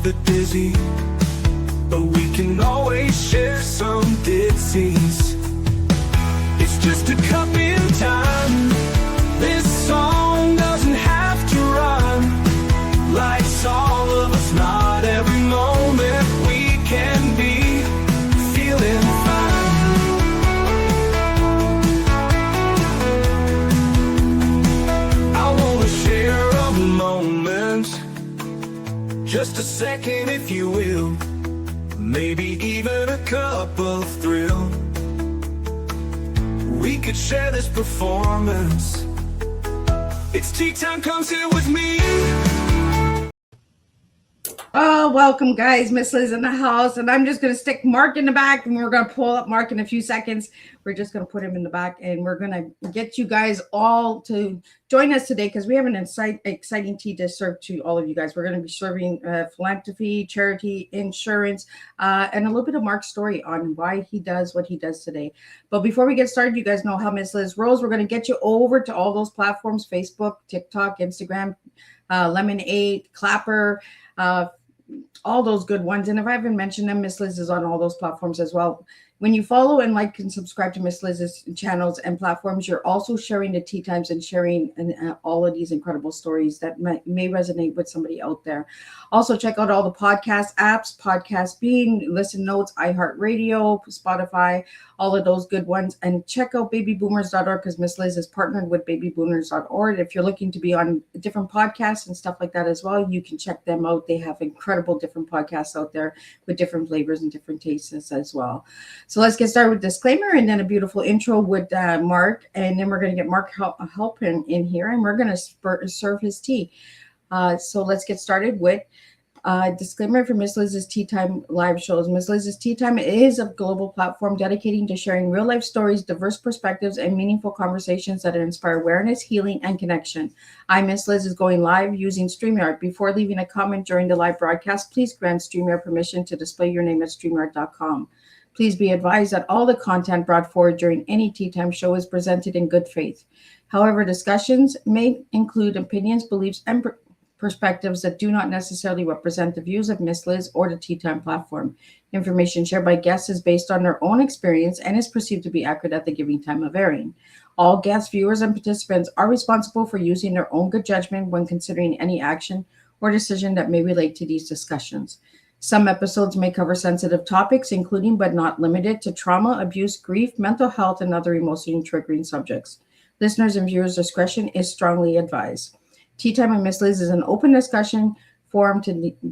the dizzy, but we can always share some disease. It's just a cup in time. This song doesn't have to run. Life's all of us, not every moment we can be feeling fine. I wanna share a moment, just a second if you will, maybe even a cup of thrill. We could share this performance. It's tea time, come sit with me. Oh, welcome guys. Miss Liz in the house, and I'm just going to stick Mark in the back, and we're going to pull up Mark in a few seconds. We're just going to put him in the back, and we're going to get you guys all to join us today because we have an exciting tea to serve to all of you guys. We're going to be serving philanthropy, charity, insurance, and a little bit of Mark's story on why he does what he does today. But before we get started, you guys know how Miss Liz rolls. We're going to get you over to all those platforms: Facebook, TikTok, Instagram, Lemonade, Clapper, all those good ones. And if I haven't mentioned them, Miss Liz is on all those platforms as well. When you follow and like and subscribe to Miss Liz's channels and platforms, you're also sharing the tea times and sharing all of these incredible stories that may resonate with somebody out there. Also, check out all the podcast apps, Podcast Bean, Listen Notes, iHeartRadio, Spotify, all of those good ones. And check out babyboomers.org because Miss Liz is partnered with babyboomers.org. If you're looking to be on different podcasts and stuff like that as well, you can check them out. They have incredible different podcasts out there with different flavors and different tastes as well. So let's get started with disclaimer and then a beautiful intro with Mark. And then we're going to get Mark Halpern in here and we're going to serve his tea. So let's get started with disclaimer for Miss Liz's Tea Time live shows. Miss Liz's Tea Time is a global platform dedicating to sharing real life stories, diverse perspectives, and meaningful conversations that inspire awareness, healing, and connection. I, Miss Liz, is going live using StreamYard. Before leaving a comment during the live broadcast, please grant StreamYard permission to display your name at StreamYard.com. Please be advised that all the content brought forward during any Tea Time show is presented in good faith. However, discussions may include opinions, beliefs, and perspectives that do not necessarily represent the views of Miss Liz or the Tea Time platform. Information shared by guests is based on their own experience and is perceived to be accurate at the given time of airing. All guests, viewers, and participants are responsible for using their own good judgment when considering any action or decision that may relate to these discussions. Some episodes may cover sensitive topics, including but not limited to trauma, abuse, grief, mental health, and other emotionally triggering subjects. Listeners' and viewers' discretion is strongly advised. Tea Time with Miss Liz is an open discussion forum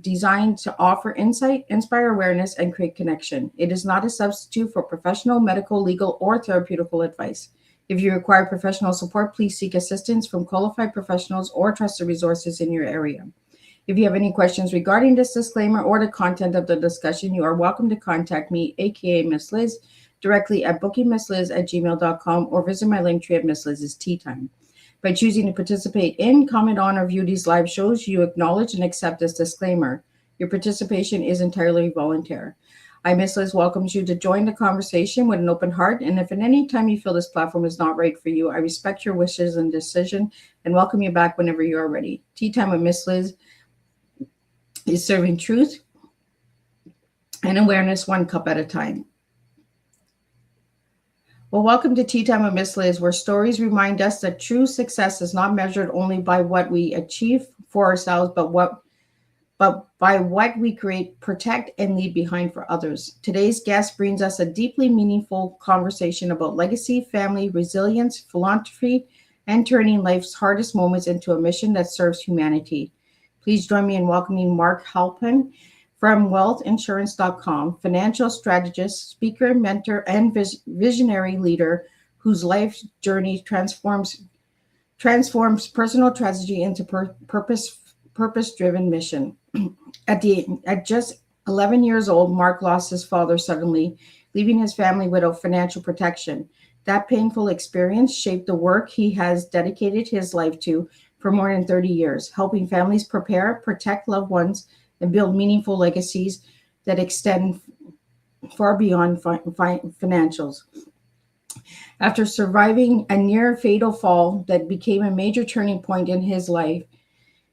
designed to offer insight, inspire awareness, and create connection. It is not a substitute for professional, medical, legal, or therapeutical advice. If you require professional support, please seek assistance from qualified professionals or trusted resources in your area. If you have any questions regarding this disclaimer or the content of the discussion, you are welcome to contact me, aka Miss Liz, directly at bookingmissliz@gmail.com or visit my link tree at Miss Liz's Tea Time. By choosing to participate in, comment on, or view these live shows, you acknowledge and accept this disclaimer. Your participation is entirely voluntary. I, Miss Liz, welcomes you to join the conversation with an open heart, and if at any time you feel this platform is not right for you, I respect your wishes and decision and welcome you back whenever you are ready. Tea Time with Miss Liz is serving truth and awareness one cup at a time. Well, welcome to Tea Time with Miss Liz, where stories remind us that true success is not measured only by what we achieve for ourselves, but by what we create, protect, and leave behind for others. Today's guest brings us a deeply meaningful conversation about legacy, family, resilience, philanthropy, and turning life's hardest moments into a mission that serves humanity. Please join me in welcoming Mark Halpern from wealthinsurance.com, financial strategist, speaker, mentor, and visionary leader whose life journey transforms personal tragedy into purpose-driven mission. At just 11 years old, Mark lost his father suddenly, leaving his family without financial protection. That painful experience shaped the work he has dedicated his life to for more than 30 years, helping families prepare, protect loved ones, and build meaningful legacies that extend far beyond financials. After surviving a near fatal fall that became a major turning point in his life,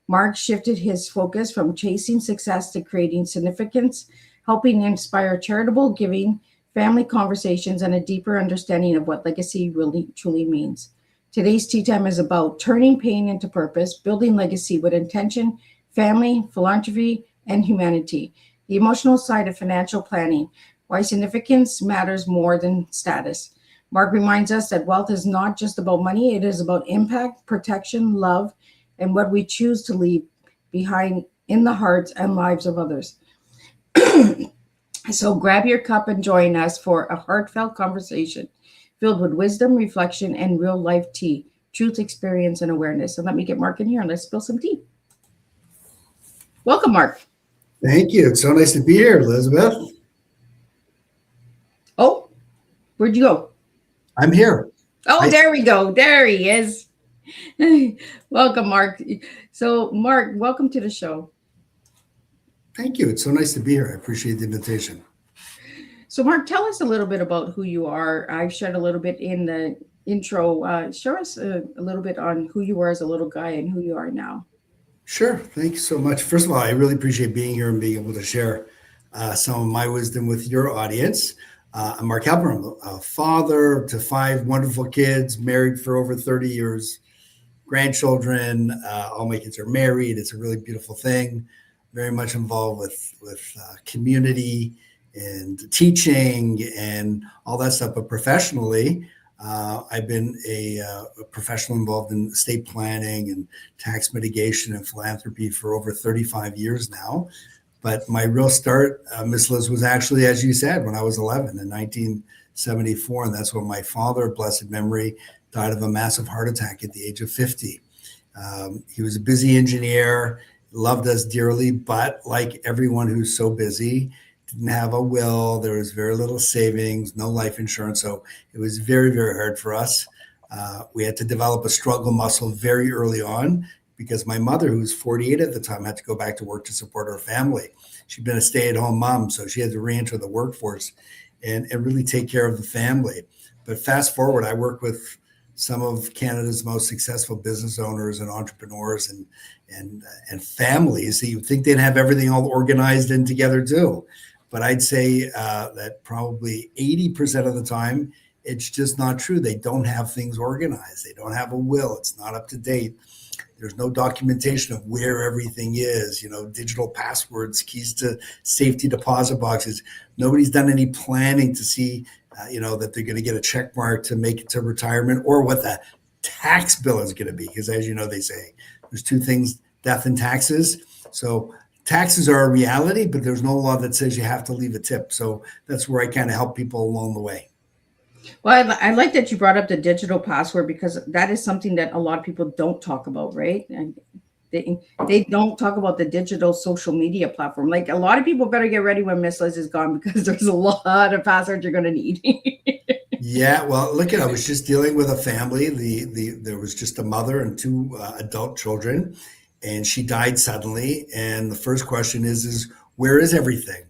Mark shifted his focus from chasing success to creating significance, helping inspire charitable giving, family conversations, and a deeper understanding of what legacy really truly means. Today's tea time is about turning pain into purpose, building legacy with intention, family, philanthropy, and humanity. The emotional side of financial planning, why significance matters more than status. Mark reminds us that wealth is not just about money, it is about impact, protection, love, and what we choose to leave behind in the hearts and lives of others. So grab your cup and join us for a heartfelt conversation filled with wisdom, reflection, and real life tea, truth, experience, and awareness. And let me get Mark in here and let's spill some tea. Welcome, Mark. Thank you. It's so nice to be here, Elizabeth. Oh, where'd you go? I'm here. Oh, there we go. There he is. Welcome, Mark. So, Mark, welcome to the show. Thank you. It's so nice to be here. I appreciate the invitation. So, Mark, tell us a little bit about who you are. I've shared a little bit in the intro. Share us a little bit on who you were as a little guy and who you are now. Sure. Thank you so much. First of all, I really appreciate being here and being able to share some of my wisdom with your audience. I'm Mark Halpern. I'm a father to 5 wonderful kids, married for over 30 years, grandchildren. All my kids are married. It's a really beautiful thing. Very much involved with community and teaching and all that stuff. But professionally, I've been a professional involved in estate planning and tax mitigation and philanthropy for over 35 years now. But my real start, Miss Liz, was actually, as you said, when I was 11 in 1974. And that's when my father, blessed memory, died of a massive heart attack at the age of 50. He was a busy engineer, loved us dearly, but like everyone who's so busy, didn't have a will. There was very little savings, no life insurance. So it was very, very hard for us. We had to develop a struggle muscle very early on because my mother, who was 48 at the time, had to go back to work to support her family. She'd been a stay-at-home mom, so she had to re-enter the workforce and really take care of the family. But fast forward, I work with some of Canada's most successful business owners and entrepreneurs and families. So you'd think they'd have everything all organized and together too. But I'd say that probably 80% of the time, it's just not true. They don't have things organized. They don't have a will. It's not up to date. There's no documentation of where everything is, digital passwords, keys to safety deposit boxes. Nobody's done any planning to see, that they're going to get a check mark to make it to retirement or what the tax bill is going to be. Because as you know, they say there's 2 things, death and taxes. So taxes are a reality, but there's no law that says you have to leave a tip. So that's where I kind of help people along the way. Well, I like that you brought up the digital password because that is something that a lot of people don't talk about, right? And they don't talk about the digital social media platform. Like a lot of people better get ready when Miss Liz is gone because there's a lot of passwords you're going to need. Yeah, well, look, I was just dealing with a family. There was just a mother and 2 adult children, and she died suddenly. And the first question is where is everything?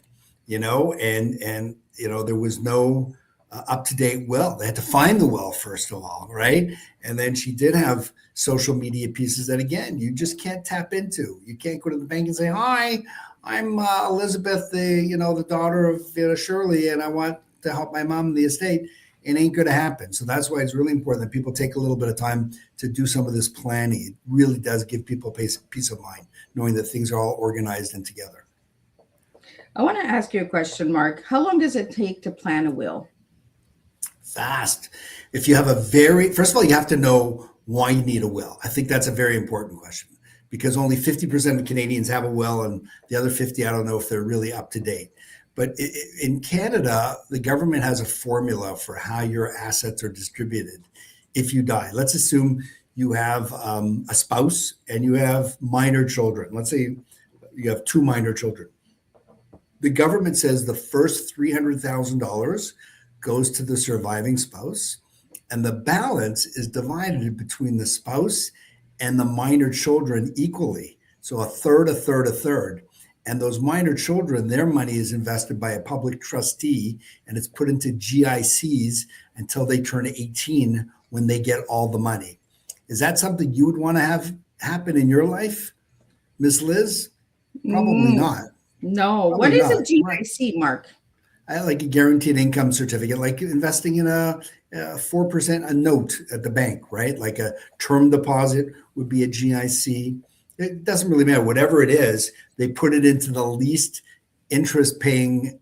And there was no up-to-date will. They had to find the will first of all, right? And then she did have social media pieces that, again, you just can't tap into. You can't go to the bank and say, "Hi, I'm Elizabeth, the daughter of Shirley, and I want to help my mom in the estate." It ain't going to happen. So that's why it's really important that people take a little bit of time to do some of this planning. It really does give people peace of mind, knowing that things are all organized and together. I want to ask you a question, Mark. How long does it take to plan a will? Fast. If you have first of all, you have to know why you need a will. I think that's a very important question because only 50% of Canadians have a will and the other 50, I don't know if they're really up to date. But in Canada, the government has a formula for how your assets are distributed if you die. Let's assume you have a spouse and you have minor children. Let's say you have 2 minor children. The government says the first $300,000 goes to the surviving spouse, and the balance is divided between the spouse and the minor children equally. So a third, a third, a third. And those minor children, their money is invested by a public trustee, and it's put into GICs until they turn 18 when they get all the money. Is that something you would want to have happen in your life? Miss Liz? Probably Mm, not. no. What Probably is a not. Right. GIC, Mark? I like a guaranteed income certificate, like investing in a 4% a note at the bank, right? Like a term deposit would be a GIC. It doesn't really matter. Whatever it is, they put it into the least interest paying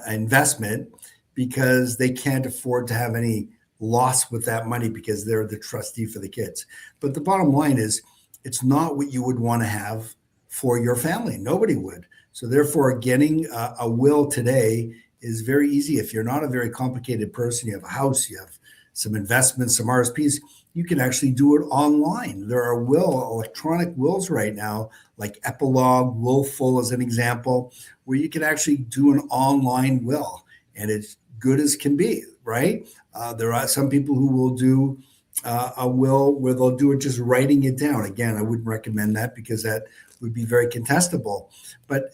investment because they can't afford to have any loss with that money because they're the trustee for the kids. But the bottom line is, it's not what you would want to have for your family. Nobody would. So therefore, getting a will today is very easy. If you're not a very complicated person, you have a house, you have some investments, some RSPs, you can actually do it online. There are electronic wills right now, like Epilogue, Willful as an example, where you can actually do an online will, and it's good as can be, right? There are some people who will do a will where they'll do it just writing it down. Again, I wouldn't recommend that because that would be very contestable. But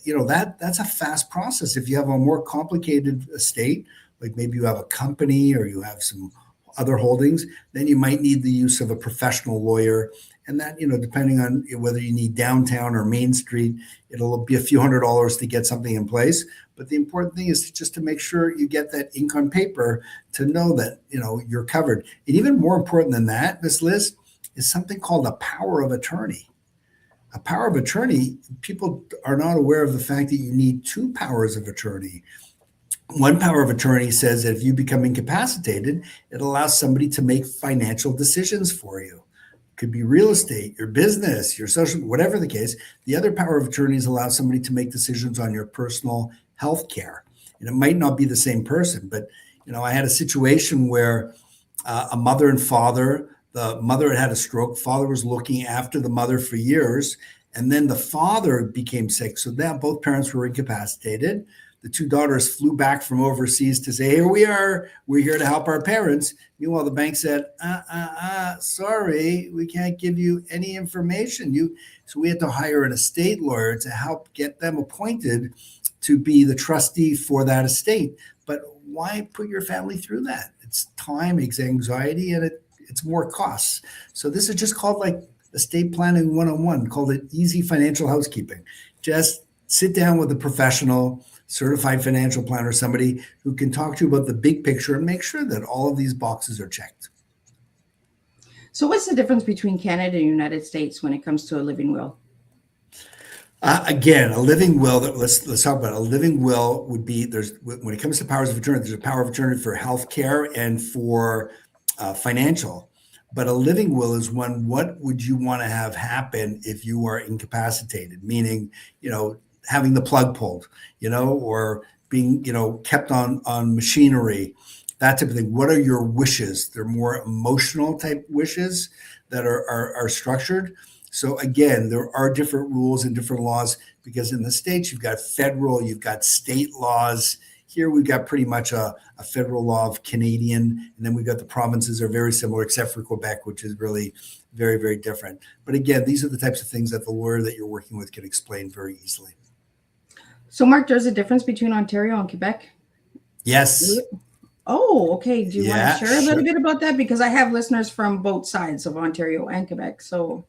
that's a fast process. If you have a more complicated estate, like maybe you have a company or you have some other holdings, then you might need the use of a professional lawyer. And that, depending on whether you need downtown or Main Street, it'll be a few $100s to get something in place. But the important thing is just to make sure you get that ink on paper to know that, you're covered. And even more important than that, Miss Liz, is something called a power of attorney. A power of attorney, people are not aware of the fact that you need two powers of attorney. One power of attorney says that if you become incapacitated, it allows somebody to make financial decisions for you. It could be real estate, your business, your social, whatever the case. The other power of attorneys allow somebody to make decisions on your personal health care. And it might not be the same person, but I had a situation where a mother and father, the mother had a stroke, father was looking after the mother for years, and then the father became sick. So now both parents were incapacitated. The two daughters flew back from overseas to say, here we are, we're here to help our parents. Meanwhile, the bank said, sorry, we can't give you any information. So we had to hire an estate lawyer to help get them appointed to be the trustee for that estate. But why put your family through that? It's time, it's anxiety, and it's more costs. So this is just called like estate planning 101, called it easy financial housekeeping. Just sit down with a professional, certified financial planner, somebody who can talk to you about the big picture and make sure that all of these boxes are checked. So what's the difference between Canada and the United States when it comes to a living will? Again, a living will, let's talk about it. A living will would be, when it comes to powers of attorney, there's a power of attorney for healthcare and for financial. But a living will is one, what would you want to have happen if you are incapacitated? Meaning, having the plug pulled, or being, kept on machinery, that type of thing. What are your wishes? They're more emotional type wishes that are structured. So again, there are different rules and different laws because in the States, you've got federal, you've got state laws. Here we've got pretty much a federal law of Canadian, and then we've got the provinces are very similar, except for Quebec, which is really very, very different. But again, these are the types of things that the lawyer that you're working with can explain very easily. So Mark, there's a difference between Ontario and Quebec? Yes. Oh, okay. Do you want to share a little sure. bit about that? Because I have listeners from both sides of Ontario and Quebec. So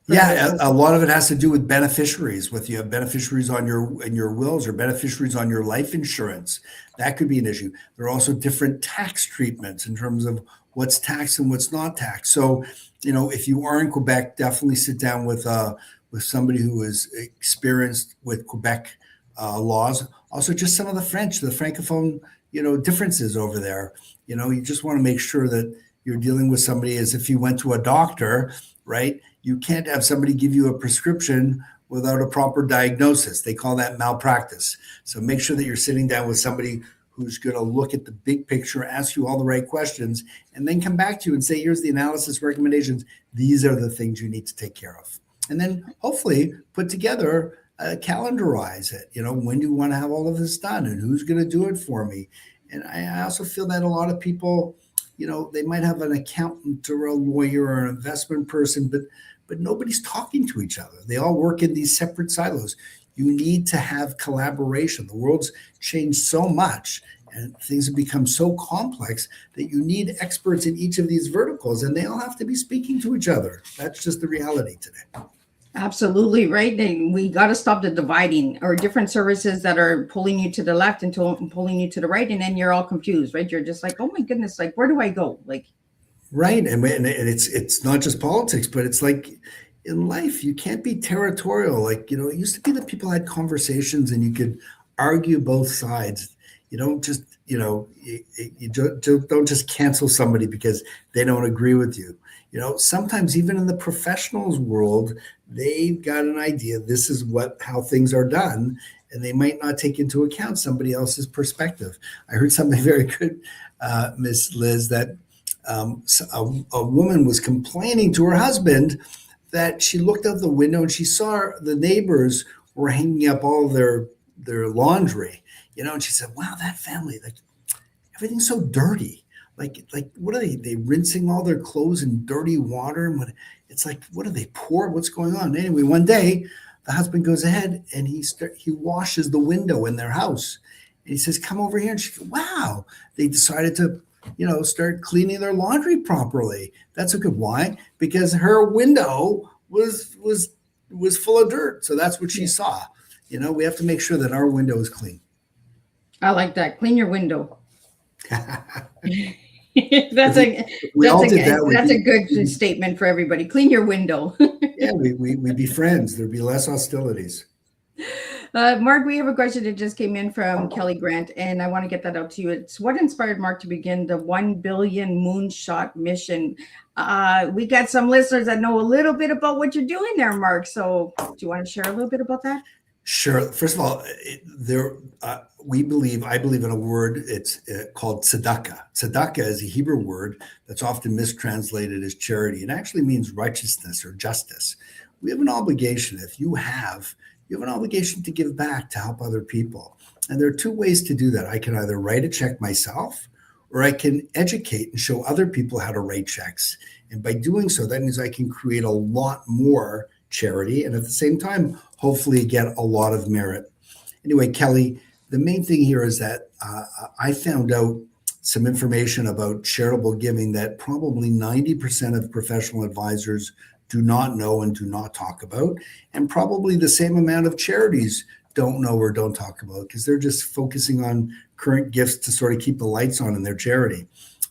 yeah, a lot of it has to do with beneficiaries. With you have beneficiaries on your wills or beneficiaries on your life insurance, that could be an issue. There are also different tax treatments in terms of what's taxed and what's not taxed. So, if you are in Quebec, definitely sit down with somebody who is experienced with Quebec laws. Also, just some of the French, the Francophone, differences over there. You just want to make sure that you're dealing with somebody as if you went to a doctor, right? You can't have somebody give you a prescription without a proper diagnosis. They call that malpractice. So make sure that you're sitting down with somebody who's going to look at the big picture, ask you all the right questions, and then come back to you and say, here's the analysis recommendations. These are the things you need to take care of. And then hopefully put together, calendarize it. When do you want to have all of this done and who's going to do it for me? And I also feel that a lot of people, they might have an accountant or a lawyer or an investment person, but nobody's talking to each other. They all work in these separate silos. You need to have collaboration. The world's changed so much and things have become so complex that you need experts in each of these verticals, and they all have to be speaking to each other. That's just the reality today. Absolutely right. Then we got to stop the dividing or different services that are pulling you to the left and pulling you to the right, and then you're all confused, right? You're just like, oh my goodness, like where do I go? Like, Right. And it's not just politics, but it's like in life, you can't be territorial. Like, it used to be that people had conversations and you could argue both sides. You don't just, don't just cancel somebody because they don't agree with you. Sometimes even in the professionals world, they've got an idea. This is how things are done. And they might not take into account somebody else's perspective. I heard something very good, Miss Liz, that a woman was complaining to her husband that she looked out the window and she saw the neighbors were hanging up all their laundry, and she said, wow, that family, like everything's so dirty. Like what are they rinsing all their clothes in dirty water? And it's like, what do they pour? What's going on? Anyway, one day the husband goes ahead and he washes the window in their house. And he says, come over here. And she goes, wow, they decided to start cleaning their laundry properly. That's a good why, because her window was full of dirt. So that's what she saw. We have to make sure that our window is clean. I like that. Clean your window. That's a good statement for everybody. Clean your window. Yeah, we'd be friends. There'd be less hostilities. Mark, we have a question that just came in from Kelly Grant, and I want to get that out to you. It's what inspired Mark to begin the 1 billion Moonshot mission. We got some listeners that know a little bit about what you're doing there, Mark. So do you want to share a little bit about that? Sure. First of all, I believe in a word. It's called tzedakah. Tzedakah is a Hebrew word that's often mistranslated as charity. It actually means righteousness or justice. We have an obligation. If you have an obligation to give back to help other people. And there are two ways to do that. I can either write a check myself, or I can educate and show other people how to write checks. And by doing so, that means I can create a lot more charity and at the same time, hopefully get a lot of merit. Anyway, Kelly, the main thing here is that I found out some information about charitable giving that probably 90% of professional advisors do not know and do not talk about, and probably the same amount of charities don't know or don't talk about because they're just focusing on current gifts to sort of keep the lights on in their charity.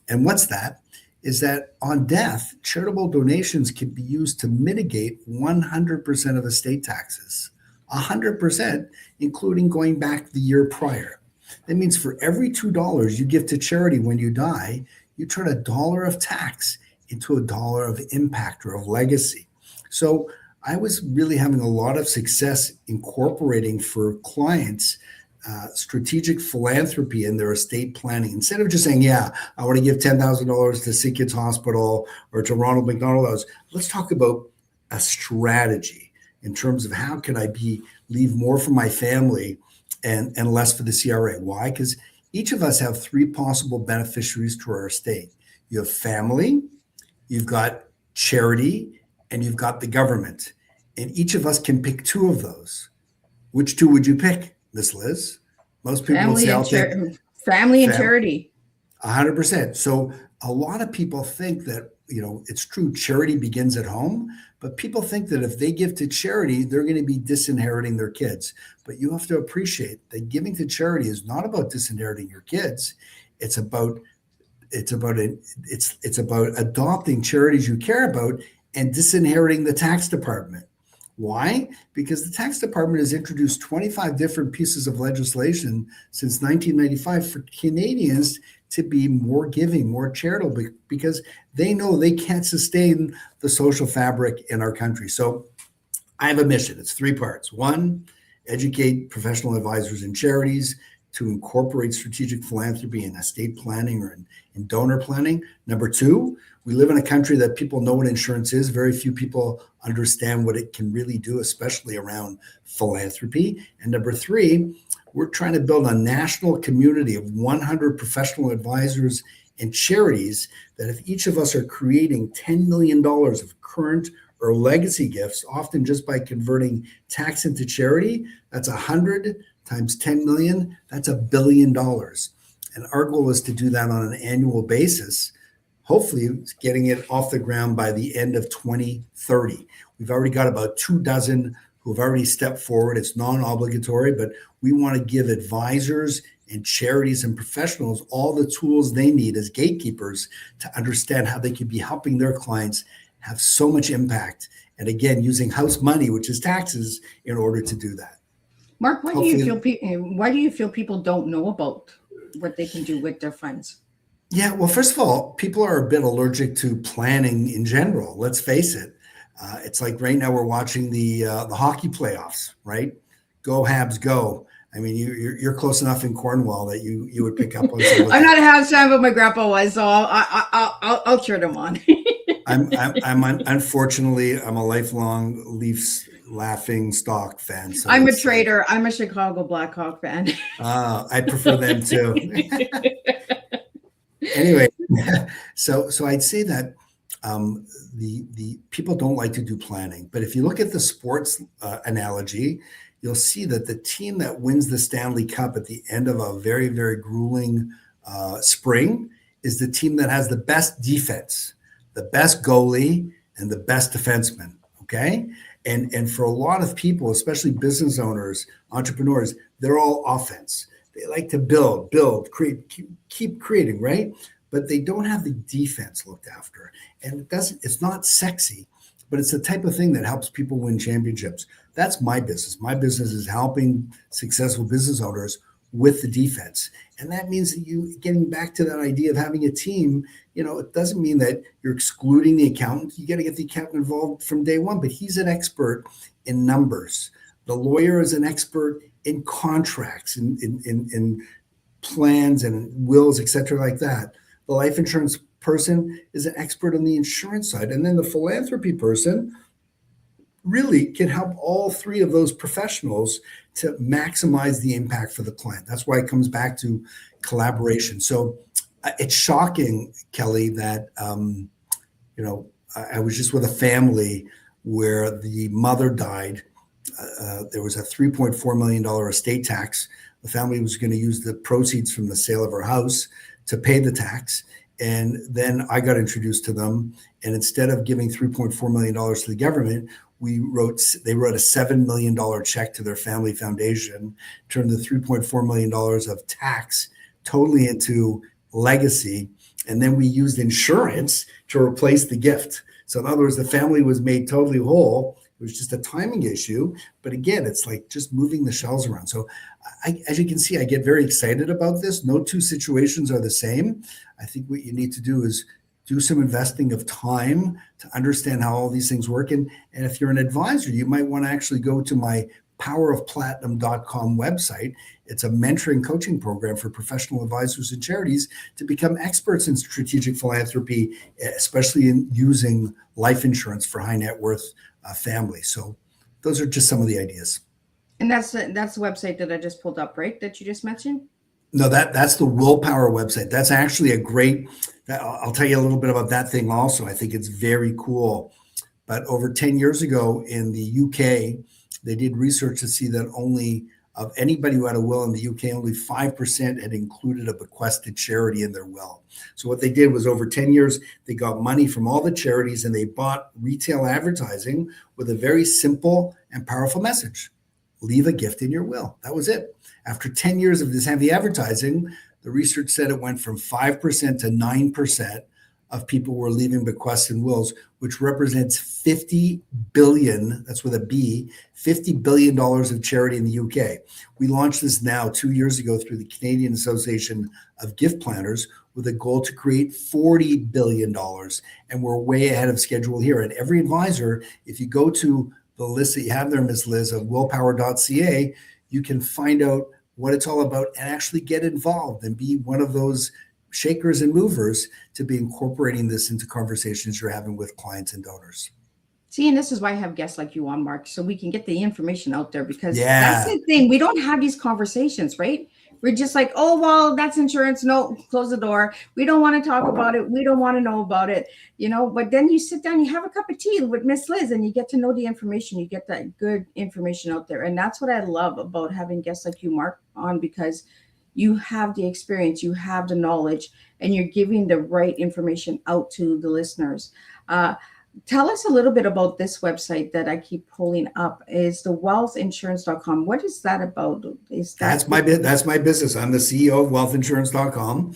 And what's that? Is that on death, charitable donations can be used to mitigate 100% of estate taxes, 100%, including going back the year prior. That means for every $2 you give to charity when you die, you turn $1 of tax into $1 of impact or of legacy. So I was really having a lot of success incorporating for clients strategic philanthropy in their estate planning. Instead of just saying, yeah, I want to give $10,000 to Sea Kids Hospital or to Ronald McDonald, let's talk about a strategy in terms of how can I leave more for my family and less for the CRA. Why? Because each of us have three possible beneficiaries to our estate. You have family, you've got charity, and you've got the government. And each of us can pick two of those. Which two would you pick, Miss Liz? Most people would say, I'll take family and charity. 100%. So a lot of people think that, it's true, charity begins at home, but people think that if they give to charity, they're going to be disinheriting their kids. But you have to appreciate that giving to charity is not about disinheriting your kids. It's about adopting charities you care about and disinheriting the tax department. Why? Because the tax department has introduced 25 different pieces of legislation since 1995 for Canadians to be more giving, more charitable, because they know they can't sustain the social fabric in our country. So I have a mission. It's three parts. One, educate professional advisors and charities to incorporate strategic philanthropy in estate planning or in donor planning. Number two, we live in a country that people know what insurance is. Very few people understand what it can really do, especially around philanthropy. And number three, we're trying to build a national community of 100 professional advisors and charities that if each of us are creating $10 million of current or legacy gifts, often just by converting tax into charity, that's 100 times 10 million, that's $1 billion. And our goal is to do that on an annual basis hopefully getting it off the ground by the end of 2030. We've already got about 24 who have already stepped forward. It's non-obligatory, but we want to give advisors and charities and professionals all the tools they need as gatekeepers to understand how they could be helping their clients have so much impact. And again, using house money, which is taxes, in order to do that. Mark, why do you feel people don't know about what they can do with their funds? Yeah, well, first of all, people are a bit allergic to planning in general. Let's face it. It's like right now we're watching the hockey playoffs, right? Go Habs, go! I mean, you're close enough in Cornwall that you would pick up on some of I'm that. not a Habs fan, but my grandpa was, so I'll cheer them on. Unfortunately, I'm a lifelong Leafs laughing stock fan. So I'm a trader. I'm a Chicago Blackhawk fan. I prefer them too. Anyway, so I'd say that the people don't like to do planning, but if you look at the sports analogy, you'll see that the team that wins the Stanley Cup at the end of a very, very grueling spring is the team that has the best defense, the best goalie, and the best defenseman. Okay. And for a lot of people, especially business owners, entrepreneurs, they're all offense. They like to build, create, keep creating, right? But they don't have the defense looked after. And it's not sexy, but it's the type of thing that helps people win championships. That's my business. My business is helping successful business owners with the defense. And that means that you getting back to that idea of having a team, it doesn't mean that you're excluding the accountant. You got to get the accountant involved from day one, but he's an expert in numbers. The lawyer is an expert in contracts, in plans and wills, et cetera, like that. The life insurance person is an expert on the insurance side. And then the philanthropy person really can help all three of those professionals to maximize the impact for the client. That's why it comes back to collaboration. So it's shocking, Kelly, that, I was just with a family where the mother died. There was a $3.4 million estate tax. The family was going to use the proceeds from the sale of her house to pay the tax. And then I got introduced to them. And instead of giving $3.4 million to the government, they wrote a $7 million check to their family foundation, turned the $3.4 million of tax totally into legacy. And then we used insurance to replace the gift. So in other words, the family was made totally whole. It was just a timing issue. But again, it's like just moving the shells around. So as you can see, I get very excited about this. No two situations are the same. I think what you need to do is do some investing of time to understand how all these things work. And if you're an advisor, you might want to actually go to my powerofplatinum.com website. It's a mentoring coaching program for professional advisors and charities to become experts in strategic philanthropy, especially in using life insurance for high net worth families. So those are just some of the ideas. And that's the website that I just pulled up, right? That you just mentioned? No, that's the Willpower website. That's actually a great, I'll tell you a little bit about that thing also. I think it's very cool. But over 10 years ago in the UK, they did research to see that only of anybody who had a will in the UK, only 5% had included a bequested charity in their will. So what they did was over 10 years, they got money from all the charities and they bought retail advertising with a very simple and powerful message. Leave a gift in your will. That was it. After 10 years of this heavy advertising, the research said it went from 5% to 9% of people were leaving bequests and wills, which represents 50 billion, that's with a B, $50 billion of charity in the UK. We launched this now 2 years ago through the Canadian Association of Gift Planners with a goal to create $40 billion. And we're way ahead of schedule here. And every advisor, if you go to the list that you have there, Miss Liz, of willpower.ca, you can find out what it's all about and actually get involved and be one of those shakers and movers to be incorporating this into conversations you're having with clients and donors. See, and this is why I have guests like you on, Mark, so we can get the information out there, because that's the thing. We don't have these conversations, right? We're just like, oh, well, that's insurance. No, close the door. We don't want to talk about it. We don't want to know about it, but then you sit down, you have a cup of tea with Miss Liz and you get to know the information. You get that good information out there. And that's what I love about having guests like you, Mark, on, because you have the experience, you have the knowledge, and you're giving the right information out to the listeners. Tell us a little bit about this website that I keep pulling up, is the wealthinsurance.com. What is that about? Is that That's my business. I'm the CEO of wealthinsurance.com.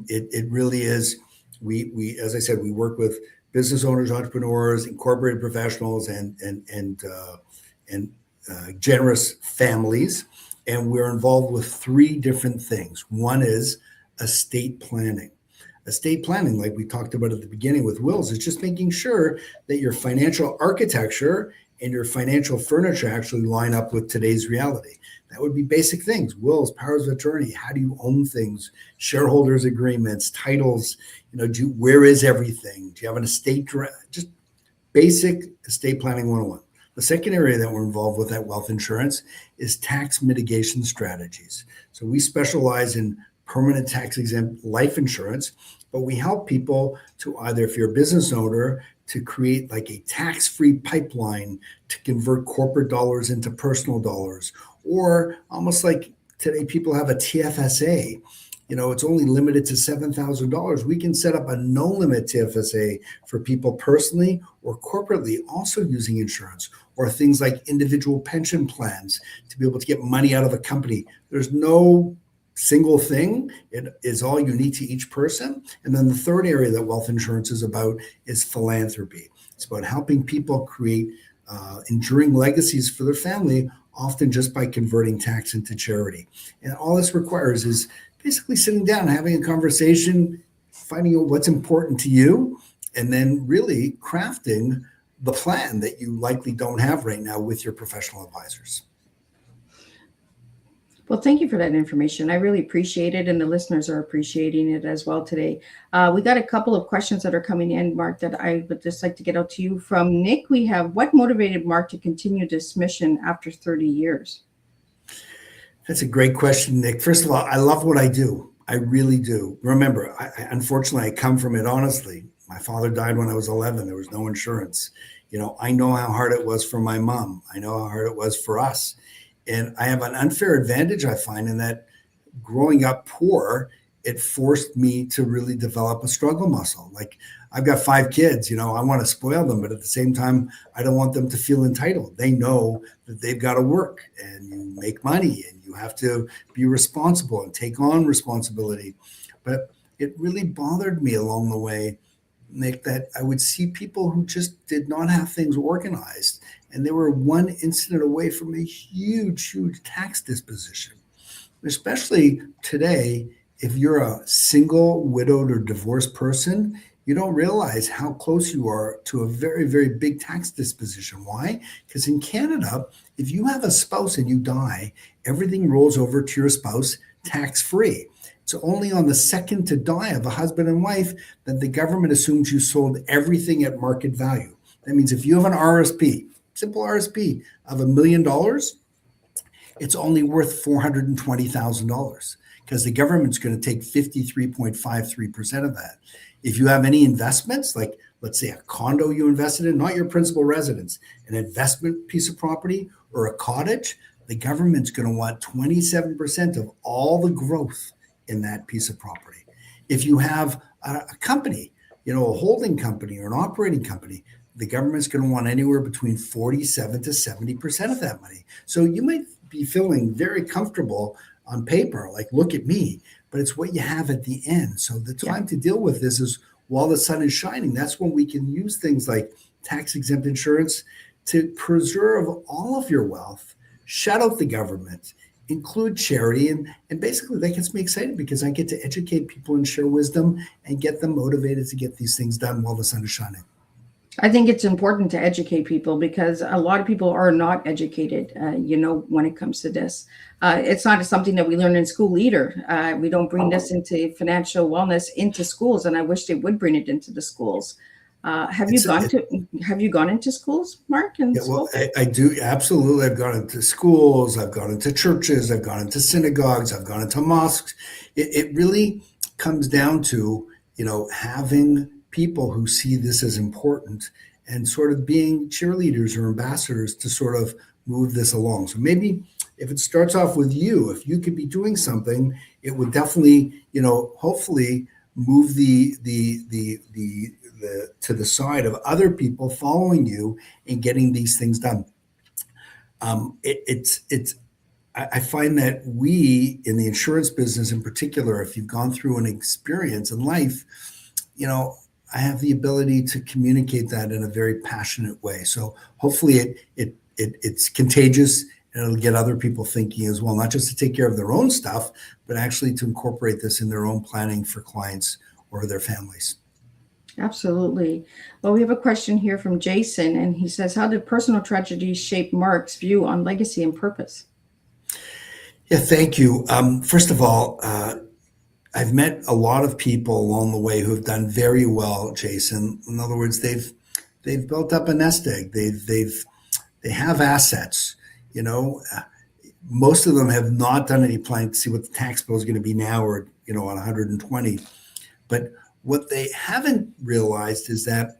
It really is. We as I said, we work with business owners, entrepreneurs, incorporated professionals, and generous families, and we're involved with three different things. One is estate planning. Estate planning, like we talked about at the beginning with wills, is just making sure that your financial architecture and your financial furniture actually line up with today's reality. That would be basic things: wills, powers of attorney, how do you own things, shareholders agreements, titles, where is everything? Do you have an estate draft? Just basic estate planning 101. The second area that we're involved with at Wealth Insurance is tax mitigation strategies. So we specialize in permanent tax exempt life insurance, but we help people to either, if you're a business owner, to create like a tax-free pipeline to convert corporate dollars into personal dollars, or almost like today people have a TFSA. It's only limited to $7,000. We can set up a no limit TFSA for people personally or corporately, also using insurance, or things like individual pension plans to be able to get money out of a company. There's no single thing. It is all unique to each person. And then the third area that wealth insurance is about is philanthropy. It's about helping people create enduring legacies for their family, often just by converting tax into charity. And all this requires is basically sitting down, having a conversation, finding out what's important to you, and then really crafting the plan that you likely don't have right now with your professional advisors. Well, thank you for that information. I really appreciate it, and the listeners are appreciating it as well today. We got a couple of questions that are coming in, Mark, that I would just like to get out to you. From Nick, we have, what motivated Mark to continue this mission after 30 years? That's a great question, Nick. First of all, I love what I do. I really do. Remember, unfortunately, I come from it honestly. My father died when I was 11. There was no insurance. I know how hard it was for my mom. I know how hard it was for us. And I have an unfair advantage, I find, in that growing up poor, it forced me to really develop a struggle muscle. Like, I've got 5 kids, I want to spoil them, but at the same time, I don't want them to feel entitled. They know that they've got to work and you make money and you have to be responsible and take on responsibility. But it really bothered me along the way, Nick, that I would see people who just did not have things organized. And they were one incident away from a huge, huge tax disposition. Especially today, if you're a single, widowed, or divorced person, you don't realize how close you are to a very, very big tax disposition. Why? Because in Canada, if you have a spouse and you die, everything rolls over to your spouse tax-free. It's only on the second to die of a husband and wife that the government assumes you sold everything at market value. That means if you have an RSP, simple RSP of $1 million, it's only worth $420,000 because the government's going to take 53.53% of that. If you have any investments, like let's say a condo you invested in, not your principal residence, an investment piece of property or a cottage, the government's going to want 27% of all the growth in that piece of property. If you have a company, a holding company or an operating company, the government's going to want anywhere between 47 to 70% of that money. So you might be feeling very comfortable on paper, like, look at me, but it's what you have at the end. So the time to deal with this is while the sun is shining. That's when we can use things like tax exempt insurance to preserve all of your wealth, shut out the government, include charity. And basically that gets me excited because I get to educate people and share wisdom and get them motivated to get these things done while the sun is shining. I think it's important to educate people because a lot of people are not educated, when it comes to this. It's not something that we learn in school either. We don't bring this into financial wellness into schools, and I wish they would bring it into the schools. Have you gone into schools, Mark? Well, I do. Absolutely. I've gone into schools. I've gone into churches. I've gone into synagogues. I've gone into mosques. It really comes down to, having people who see this as important and sort of being cheerleaders or ambassadors to sort of move this along. So maybe if it starts off with you, if you could be doing something, it would definitely, hopefully move the to the side of other people following you and getting these things done. I find that we in the insurance business in particular, if you've gone through an experience in life, I have the ability to communicate that in a very passionate way. So hopefully it's contagious, and it'll get other people thinking as well, not just to take care of their own stuff, but actually to incorporate this in their own planning for clients or their families. Absolutely. Well, we have a question here from Jason, and he says, how did personal tragedies shape Mark's view on legacy and purpose? Yeah, thank you. First of all, I've met a lot of people along the way who have done very well, Jason. In other words, they've built up a nest egg. They have assets. Most of them have not done any planning to see what the tax bill is going to be now, or on 120. But what they haven't realized is that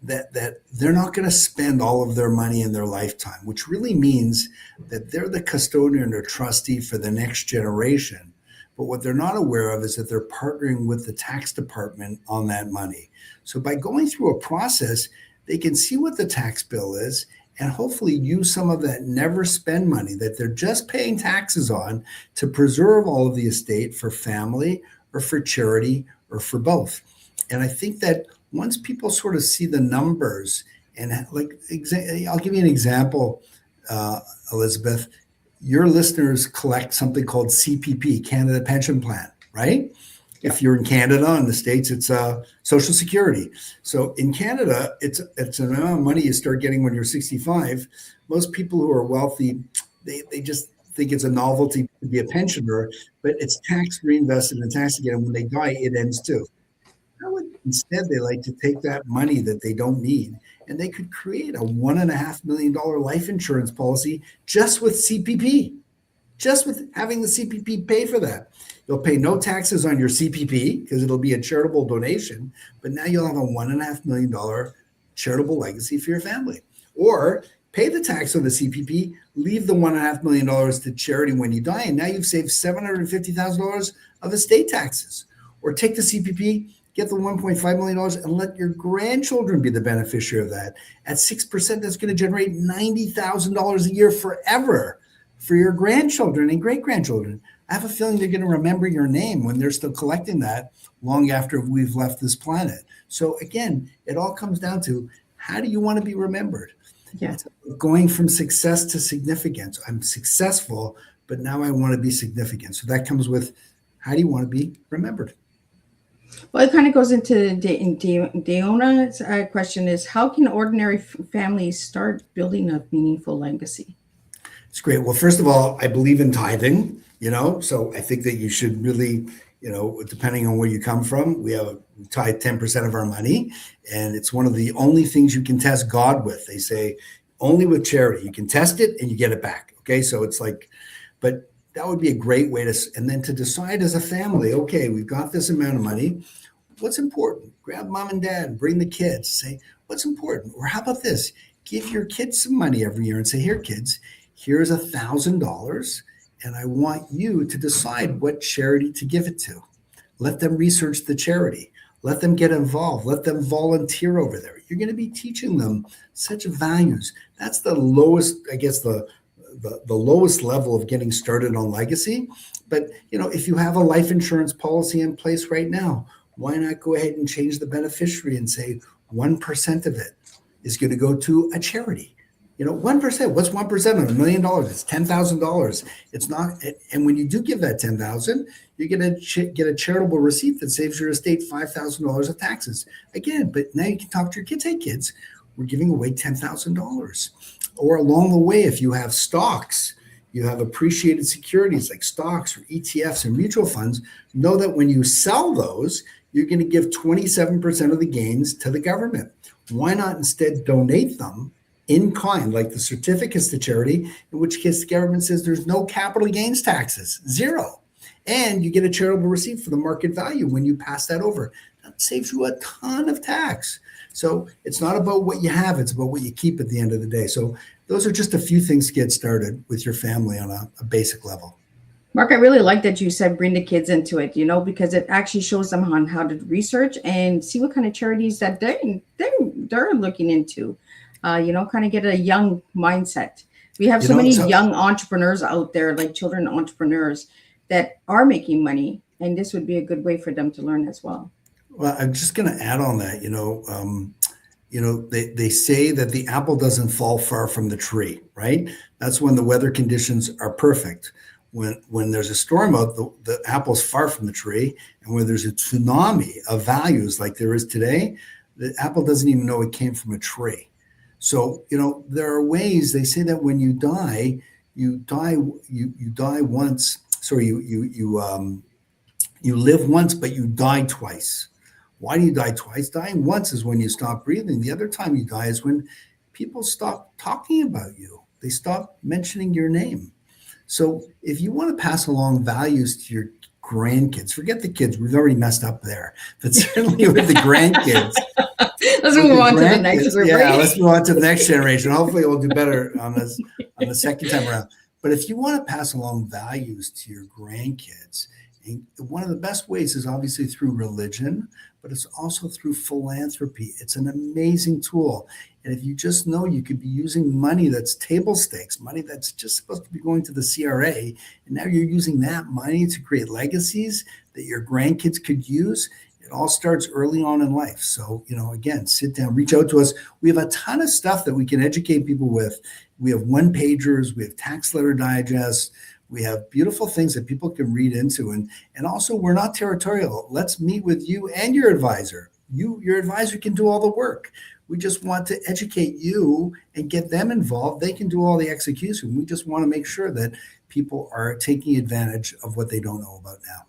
they're not going to spend all of their money in their lifetime, which really means that they're the custodian or trustee for the next generation. But what they're not aware of is that they're partnering with the tax department on that money. So by going through a process, they can see what the tax bill is and hopefully use some of that never spend money that they're just paying taxes on to preserve all of the estate for family or for charity or for both. And I think that once people sort of see the numbers, and I'll give you an example, Elizabeth. Your listeners collect something called CPP, Canada Pension Plan, right? If you're in Canada, in the States, it's Social Security. So in Canada, it's an amount of money you start getting when you're 65. Most people who are wealthy, they just think it's a novelty to be a pensioner, but it's tax reinvested and taxed again. And when they die, it ends too. How would instead they like to take that money that they don't need, and they could create a $1.5 million life insurance policy just with CPP, just with having the CPP pay for that. You'll pay no taxes on your CPP because it'll be a charitable donation, but now you'll have a $1.5 million charitable legacy for your family. Or pay the tax on the CPP, leave the $1.5 million to charity when you die, and now you've saved $750,000 of estate taxes. Or take the CPP, get the $1.5 million and let your grandchildren be the beneficiary of that. At 6%, that's going to generate $90,000 a year forever for your grandchildren and great-grandchildren. I have a feeling they're going to remember your name when they're still collecting that long after we've left this planet. So again, it all comes down to, how do you want to be remembered? Yeah. It's going from success to significance. I'm successful, but now I want to be significant. So that comes with, how do you want to be remembered? Well, it kind of goes into Diona's question is, how can ordinary families start building a meaningful legacy? It's great. Well, first of all, I believe in tithing, so I think that you should really, depending on where you come from, we tithe 10% of our money, and it's one of the only things you can test God with. They say only with charity, you can test it and you get it back. Okay. So it's like, but that would be a great way and then to decide as a family, okay, we've got this amount of money. What's important? Grab mom and dad, bring the kids, say, what's important? Or how about this? Give your kids some money every year and say, here, kids, here's $1,000. And I want you to decide what charity to give it to. Let them research the charity. Let them get involved. Let them volunteer over there. You're going to be teaching them such values. That's the lowest, I guess, the lowest level of getting started on legacy. But, if you have a life insurance policy in place right now, why not go ahead and change the beneficiary and say 1% of it is going to go to a charity? 1%, what's 1% of $1 million? It's $10,000. It's not. And when you do give that $10,000, you're going to get a charitable receipt that saves your estate $5,000 of taxes. Again, but now you can talk to your kids. Hey, kids, we're giving away $10,000. Or along the way, if you have stocks, you have appreciated securities like stocks or ETFs and mutual funds, know that when you sell those, you're going to give 27% of the gains to the government. Why not instead donate them in kind, like the certificates to charity, in which case the government says there's no capital gains taxes, zero. And you get a charitable receipt for the market value when you pass that over. That saves you a ton of tax. So it's not about what you have, it's about what you keep at the end of the day. So those are just a few things to get started with your family on a basic level. Mark, I really like that you said bring the kids into it, because it actually shows them on how to research and see what kind of charities that they're looking into. Kind of get a young mindset. We have so many young entrepreneurs out there, like children entrepreneurs, that are making money, and this would be a good way for them to learn as well. Well, I'm just going to add on that. They say that the apple doesn't fall far from the tree, right? That's when the weather conditions are perfect. When there's a storm out, the apple's far from the tree, and when there's a tsunami of values like there is today, the apple doesn't even know it came from a tree. So, there are ways. They say that when you die once. Sorry, you live once, but you die twice. Why do you die twice? Dying once is when you stop breathing. The other time you die is when people stop talking about you. They stop mentioning your name. So if you want to pass along values to your grandkids, forget the kids. We've already messed up there. But certainly with the grandkids. Let's move on to the next group. Yeah, let's move on to the next generation. Hopefully we'll do better on the second time around. But if you want to pass along values to your grandkids, and one of the best ways is obviously through religion, but it's also through philanthropy. It's an amazing tool. And if you just know you could be using money that's table stakes, money that's just supposed to be going to the CRA, and now you're using that money to create legacies that your grandkids could use, it all starts early on in life. So, again, sit down, reach out to us. We have a ton of stuff that we can educate people with. We have one-pagers, we have tax letter digests, we have beautiful things that people can read into. And also, we're not territorial. Let's meet with you and your advisor. Your advisor can do all the work. We just want to educate you and get them involved. They can do all the execution. We just want to make sure that people are taking advantage of what they don't know about now.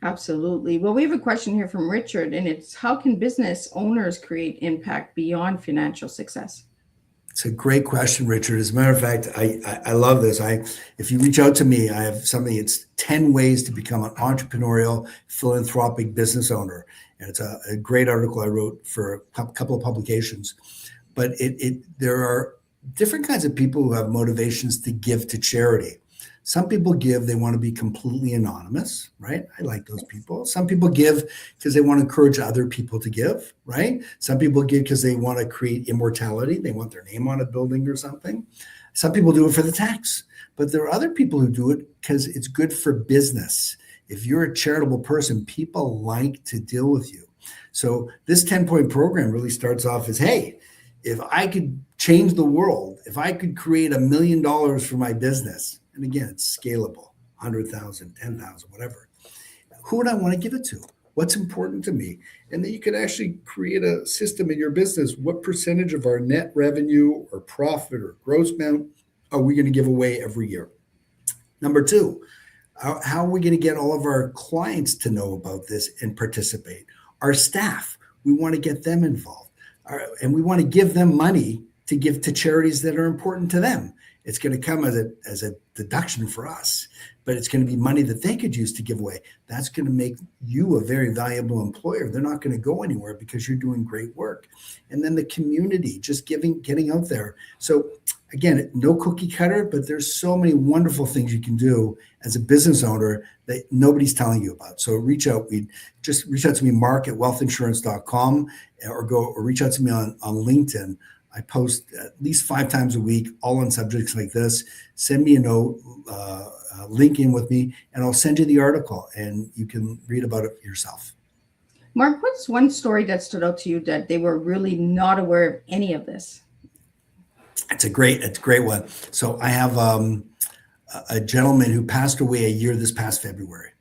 Absolutely. Well, we have a question here from Richard, and it's, how can business owners create impact beyond financial success? It's a great question, Richard. As a matter of fact, I love this. If you reach out to me, I have something. It's 10 ways to become an entrepreneurial, philanthropic business owner. And it's a great article I wrote for a couple of publications. But there are different kinds of people who have motivations to give to charity. Some people give, they want to be completely anonymous, right? I like those people. Some people give because they want to encourage other people to give, right? Some people give because they want to create immortality. They want their name on a building or something. Some people do it for the tax, but there are other people who do it because it's good for business. If you're a charitable person, people like to deal with you. So this 10-point program really starts off as, hey, if I could change the world, if I could create $1 million for my business, and again, it's scalable, 100,000, 10,000, whatever. Who would I want to give it to? What's important to me? And then you could actually create a system in your business. What percentage of our net revenue or profit or gross amount are we going to give away every year? Number two, how are we going to get all of our clients to know about this and participate? Our staff, we want to get them involved. And we want to give them money to give to charities that are important to them. It's going to come as a deduction for us, but it's going to be money that they could use to give away. That's going to make you a very valuable employer. They're not going to go anywhere because you're doing great work. And then the community, just getting out there. So again, no cookie cutter, but there's so many wonderful things you can do as a business owner that nobody's telling you about. So reach out to me, mark@wealthinsurance.com, or reach out to me on LinkedIn. I post at least 5 times a week, all on subjects like this. Send me a note, link in with me, and I'll send you the article, and you can read about it yourself. Mark, what's one story that stood out to you that they were really not aware of any of this? It's a great one. So I have a gentleman who passed away a year this past February.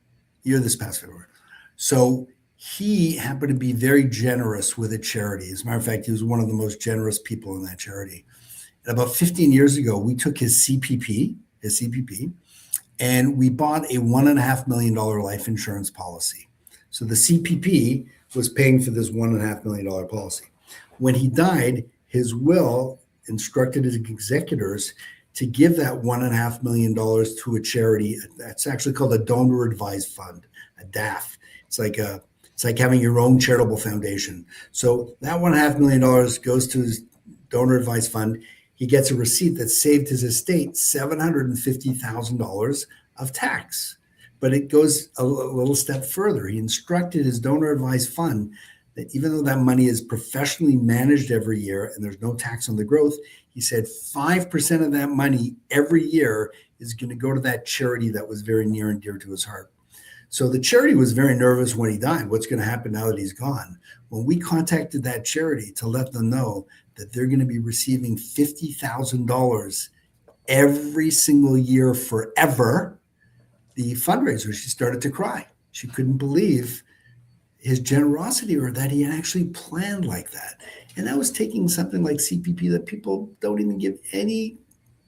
So he happened to be very generous with a charity. As a matter of fact, he was one of the most generous people in that charity. And about 15 years ago, we took his CPP, and we bought a $1.5 million life insurance policy. So the CPP was paying for this $1.5 million policy. When he died, his will instructed his executors to give that $1.5 million to a charity. That's actually called a donor advised fund, a DAF. It's like having your own charitable foundation. So that $1.5 million goes to his donor advised fund. he gets a receipt that saved his estate $750,000 of tax. But it goes a little step further. He instructed his donor advised fund that even though that money is professionally managed every year and there's no tax on the growth, he said 5% of that money every year is going to go to that charity that was very near and dear to his heart. So the charity was very nervous when he died. What's going to happen now that he's gone? When we contacted that charity to let them know that they're going to be receiving $50,000 every single year forever, the fundraiser, she started to cry. She couldn't believe his generosity, or that he had actually planned like that. And that was taking something like CPP that people don't even give any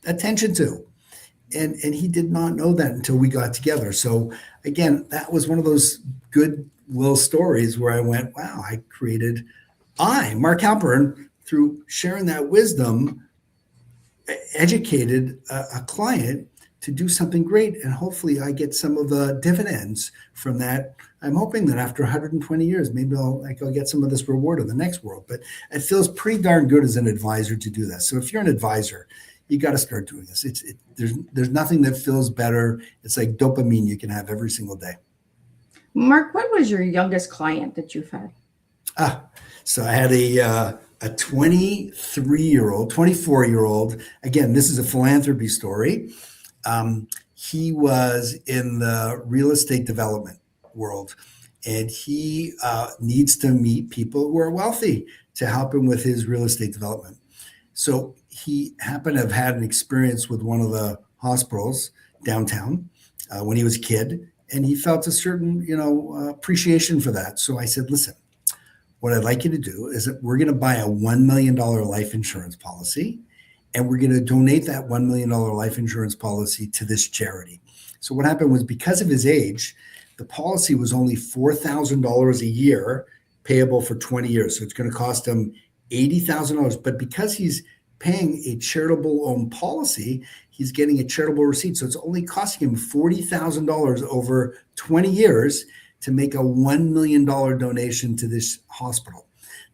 attention to. And he did not know that until we got together. So again, that was one of those goodwill stories where I went, wow, Mark Halpern, through sharing that wisdom, educated a client to do something great. And hopefully I get some of the dividends from that. I'm hoping that after 120 years, maybe I'll get some of this reward in the next world. But it feels pretty darn good as an advisor to do that. So if you're an advisor, you got to start doing this. There's nothing that feels better. It's like dopamine you can have every single day. Mark, what was your youngest client that you've had? So I had a 24-year-old. Again, this is a philanthropy story. He was in the real estate development world, and he needs to meet people who are wealthy to help him with his real estate development. So he happened to have had an experience with one of the hospitals downtown when he was a kid, and he felt a certain, appreciation for that. So I said, listen, what I'd like you to do is that we're going to buy a $1 million life insurance policy, and we're going to donate that $1 million life insurance policy to this charity. So what happened was, because of his age, the policy was only $4,000 a year payable for 20 years. So it's going to cost him $80,000. But because he's paying a charitable owned policy, he's getting a charitable receipt. So it's only costing him $40,000 over 20 years to make a $1 million donation to this hospital.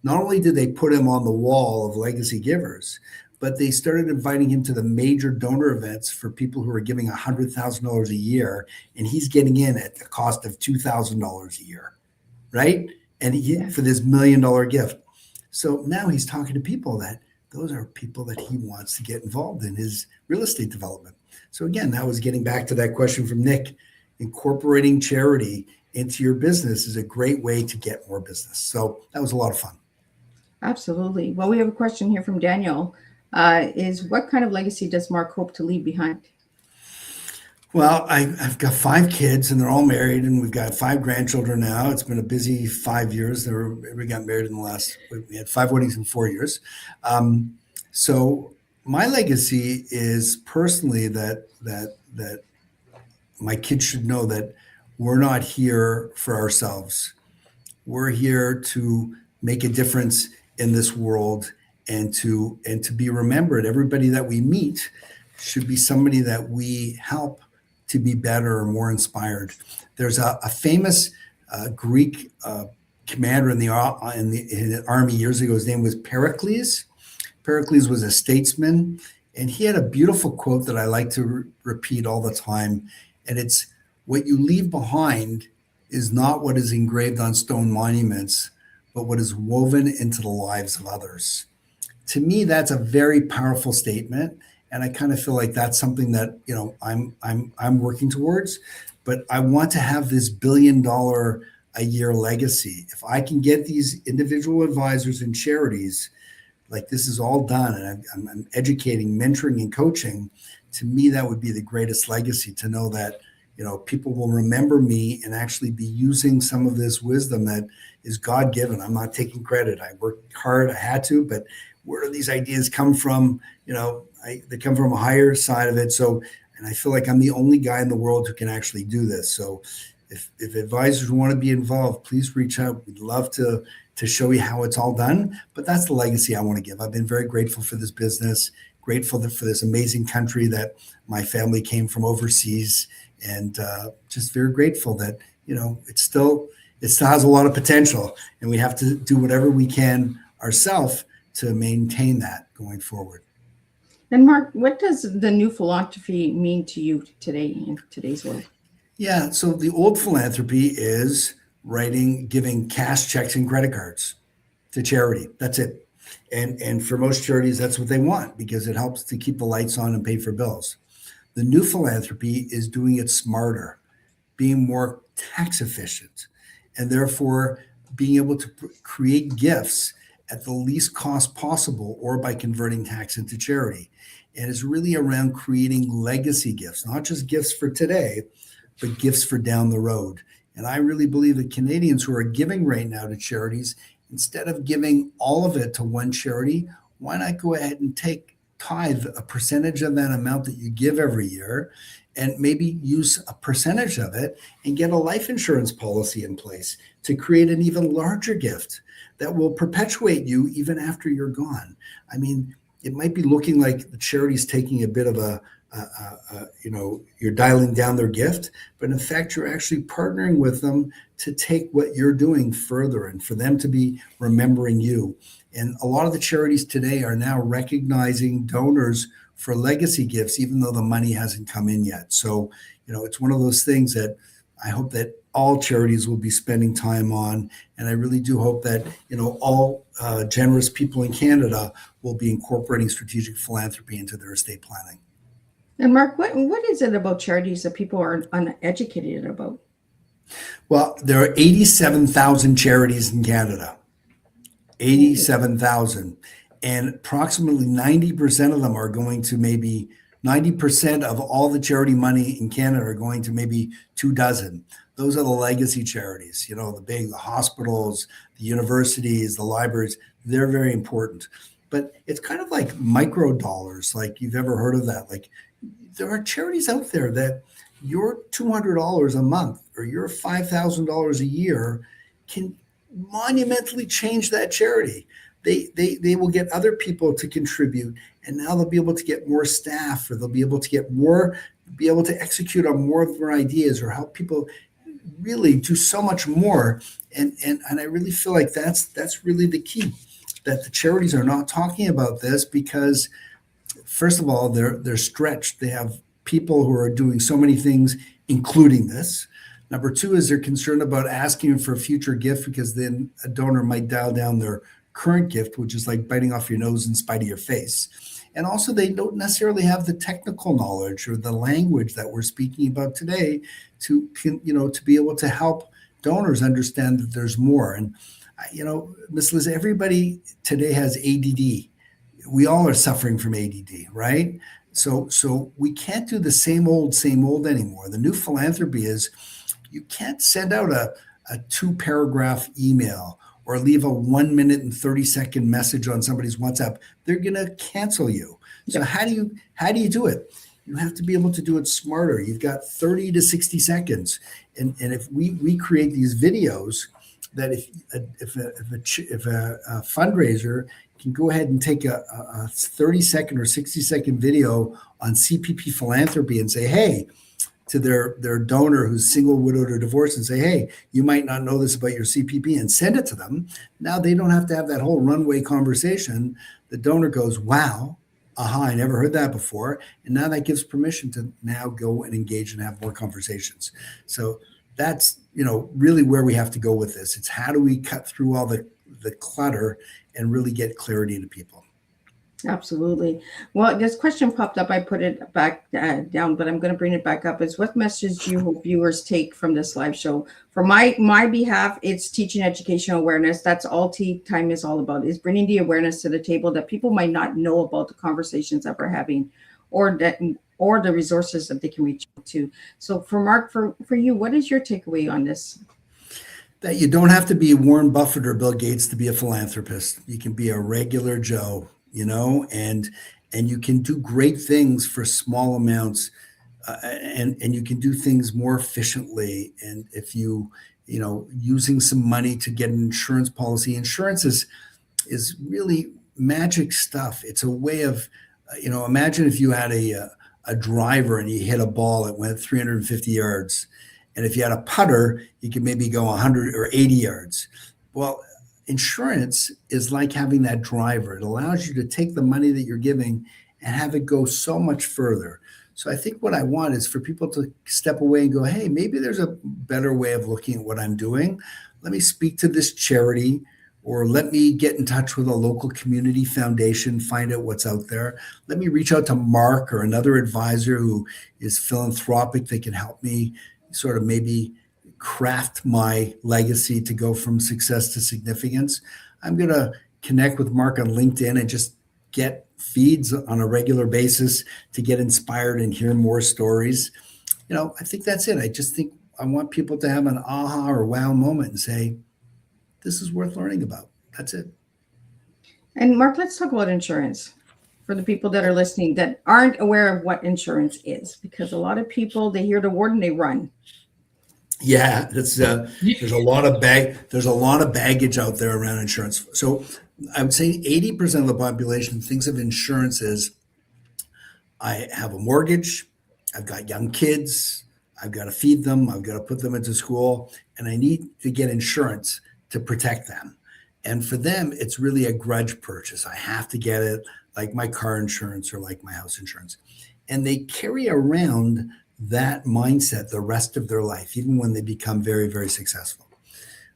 Not only did they put him on the wall of legacy givers, but they started inviting him to the major donor events for people who are giving $100,000 a year, and he's getting in at the cost of $2,000 a year, right? And for this $1 million gift. So now he's talking to people that those are people that he wants to get involved in his real estate development. So again, that was getting back to that question from Nick. Incorporating charity into your business is a great way to get more business. So that was a lot of fun. Absolutely. Well, we have a question here from Daniel. Is what kind of legacy does Mark hope to leave behind? Well, I've got 5 kids, and they're all married, and we've got 5 grandchildren now. It's been a busy 5 years. We got married we had 5 weddings in 4 years. So my legacy is personally that my kids should know that we're not here for ourselves. We're here to make a difference in this world, and to be remembered. Everybody that we meet should be somebody that we help to be better or more inspired. There's a famous Greek commander in the army years ago. His name was Pericles. Pericles was a statesman, and he had a beautiful quote that I like to repeat all the time. And it's, what you leave behind is not what is engraved on stone monuments, but what is woven into the lives of others. To me, that's a very powerful statement. And I kind of feel like that's something that, I'm working towards, but I want to have this $1 billion a year legacy. If I can get these individual advisors and charities, like this is all done, and I'm educating, mentoring, and coaching, to me, that would be the greatest legacy, to know that, people will remember me and actually be using some of this wisdom that is God-given. I'm not taking credit. I worked hard, I had to, but where do these ideas come from? They come from a higher side of it. So, and I feel like I'm the only guy in the world who can actually do this. So if advisors want to be involved, please reach out. We'd love to show you how it's all done. But that's the legacy I want to give. I've been very grateful for this business, grateful for this amazing country that my family came from overseas, and just very grateful that, it still has a lot of potential, and we have to do whatever we can ourselves to maintain that going forward. And Mark, what does the new philanthropy mean to you today in today's world? Yeah, so the old philanthropy is giving cash checks and credit cards to charity. That's it. And for most charities, that's what they want because it helps to keep the lights on and pay for bills. The new philanthropy is doing it smarter, being more tax efficient, and therefore being able to create gifts at the least cost possible or by converting tax into charity. And it's really around creating legacy gifts, not just gifts for today, but gifts for down the road. And I really believe that Canadians who are giving right now to charities, instead of giving all of it to one charity, why not go ahead and tithe a percentage of that amount that you give every year and maybe use a percentage of it and get a life insurance policy in place to create an even larger gift that will perpetuate you even after you're gone. I mean, it might be looking like the charity's taking a bit of you're dialing down their gift, but in fact, you're actually partnering with them to take what you're doing further and for them to be remembering you. And a lot of the charities today are now recognizing donors for legacy gifts, even though the money hasn't come in yet. So, it's one of those things that I hope that all charities will be spending time on. And I really do hope that, all generous people in Canada will be incorporating strategic philanthropy into their estate planning. And Mark, what is it about charities that people are uneducated about? Well, there are 87,000 charities in Canada. 87,000. And approximately 90% of them are going to 90% of all the charity money in Canada are going to maybe 24. Those are the legacy charities, the hospitals, the universities, the libraries. They're very important. But it's kind of like micro dollars, like you've ever heard of that. Like there are charities out there that your $200 a month or your $5,000 a year can monumentally change that charity. They will get other people to contribute, and now they'll be able to get more staff, or they'll be able to execute on more of their ideas, or help people really do so much more. And I really feel like that's really the key, that the charities are not talking about this because, first of all, they're stretched. They have people who are doing so many things, including this. Number two is they're concerned about asking for a future gift because then a donor might dial down their current gift, which is like biting off your nose in spite of your face. And also they don't necessarily have the technical knowledge or the language that we're speaking about today to be able to help donors understand that there's more. And, Miss Liz, everybody today has ADD. We all are suffering from ADD, right? So we can't do the same old anymore. The new philanthropy is you can't send out a 2-paragraph email or leave a 1 minute and 30-second message on somebody's WhatsApp. They're going to cancel you. So how do you do it? You have to be able to do it smarter. You've got 30 to 60 seconds. And if we create these videos that if a fundraiser can go ahead and take a 30-second or 60-second video on CPP philanthropy and say, hey, to their donor who's single, widowed, or divorced, and say, hey, you might not know this about your CPP, and send it to them. Now they don't have to have that whole runway conversation. The donor goes, wow, I never heard that before. And now that gives permission to now go and engage and have more conversations. So that's, really where we have to go with this. It's how do we cut through all the clutter and really get clarity into people. Absolutely. Well, this question popped up. I put it back down, but I'm going to bring it back up. Is what message do you hope viewers take from this live show? For my behalf, it's teaching educational awareness. That's all tea time is all about, is bringing the awareness to the table that people might not know about the conversations that we're having, or the resources that they can reach out to. So for Mark, for you, what is your takeaway on this? That you don't have to be Warren Buffett or Bill Gates to be a philanthropist. You can be a regular Joe, and you can do great things for small amounts, and you can do things more efficiently. And if using some money to get an insurance policy, insurance is really magic stuff. It's a way of, imagine if you had a driver and you hit a ball that went 350 yards. And if you had a putter, you could maybe go 100 or 80 yards. Well, insurance is like having that driver. It allows you to take the money that you're giving and have it go so much further. So I think what I want is for people to step away and go, hey, maybe there's a better way of looking at what I'm doing. Let me speak to this charity, or let me get in touch with a local community foundation, find out what's out there. Let me reach out to Mark or another advisor who is philanthropic that can help me sort of maybe craft my legacy to go from success to significance. I'm going to connect with Mark on LinkedIn and just get feeds on a regular basis to get inspired and hear more stories. I think that's it. I just think I want people to have an aha or wow moment and say, this is worth learning about. That's it. And Mark, let's talk about insurance for the people that are listening that aren't aware of what insurance is, because a lot of people, they hear the word and they run. Yeah, there's a lot of baggage out there around insurance. So I would say 80% of the population thinks of insurance as, I have a mortgage, I've got young kids, I've got to feed them, I've got to put them into school, and I need to get insurance to protect them. And for them, it's really a grudge purchase. I have to get it, like my car insurance or like my house insurance. And they carry around that mindset the rest of their life, even when they become very, very successful.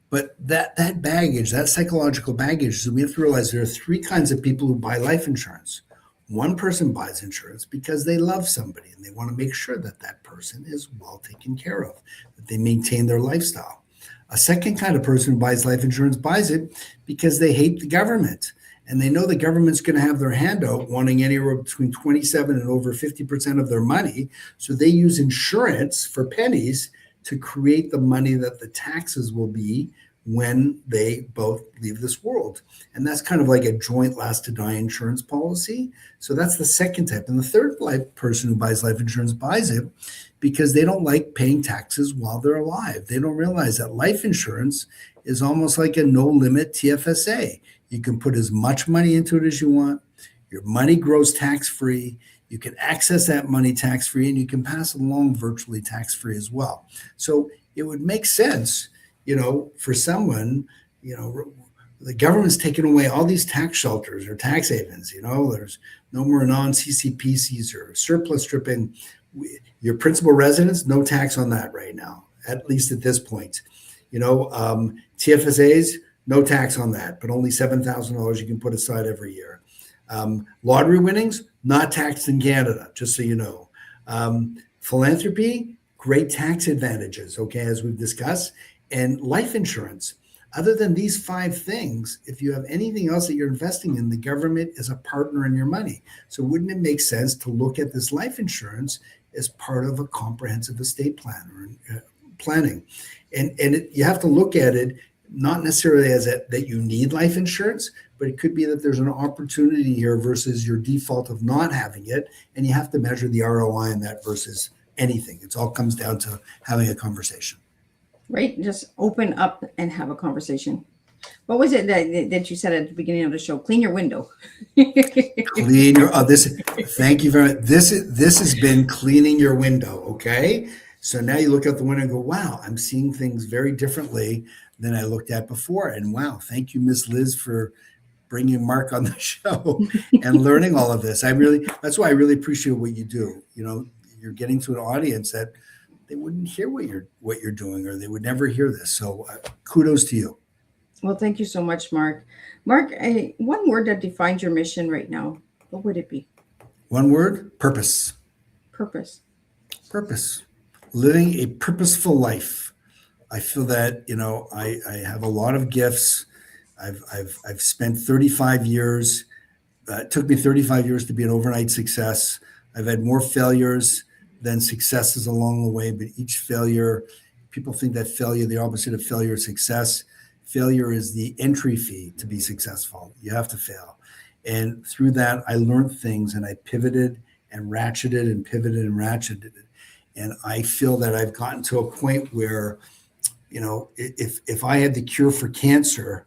But that baggage, that psychological baggage, so we have to realize there are three kinds of people who buy life insurance. One person buys insurance because they love somebody and they want to make sure that that person is well taken care of, that they maintain their lifestyle. A second kind of person who buys life insurance buys it because they hate the government. And they know the government's going to have their hand out, wanting anywhere between 27 and over 50% of their money. So they use insurance for pennies to create the money that the taxes will be when they both leave this world. And that's kind of like a joint last to die insurance policy. So that's the second type. And the third person who buys life insurance buys it because they don't like paying taxes while they're alive. They don't realize that life insurance is almost like a no limit TFSA. You can put as much money into it as you want. Your money grows tax-free. You can access that money tax-free, and you can pass it along virtually tax-free as well. So it would make sense, for someone, the government's taken away all these tax shelters or tax havens. There's no more non-CCPCs or surplus stripping. Your principal residence, no tax on that right now, at least at this point. TFSAs, no tax on that, but only $7,000 you can put aside every year. Lottery winnings, not taxed in Canada, just so you know. Philanthropy, great tax advantages, okay, as we've discussed. And life insurance. Other than these 5 things, if you have anything else that you're investing in, the government is a partner in your money. So wouldn't it make sense to look at this life insurance as part of a comprehensive estate plan or planning? And you have to look at it not necessarily as that you need life insurance, but it could be that there's an opportunity here versus your default of not having it. And you have to measure the ROI in that versus anything. It all comes down to having a conversation. Right? Just open up and have a conversation. What was it that you said at the beginning of the show? Clean your window. Clean your, thank you very much. This has been cleaning your window, okay? So now you look out the window and go, wow, I'm seeing things very differently than I looked at before. And wow, thank you, Miss Liz, for bringing Mark on the show and learning all of this. That's why I really appreciate what you do. You're getting to an audience that they wouldn't hear what you're doing, or they would never hear this. So kudos to you. Well, thank you so much, Mark. Mark, one word that defines your mission right now, what would it be? One word: purpose. Purpose. Purpose. Living a purposeful life. I feel that, I have a lot of gifts. I've spent 35 years. It took me 35 years to be an overnight success. I've had more failures than successes along the way, but each failure, people think that failure, the opposite of failure is success. Failure is the entry fee to be successful. You have to fail. And through that, I learned things, and I pivoted and ratcheted and pivoted and ratcheted. And I feel that I've gotten to a point where, if I had the cure for cancer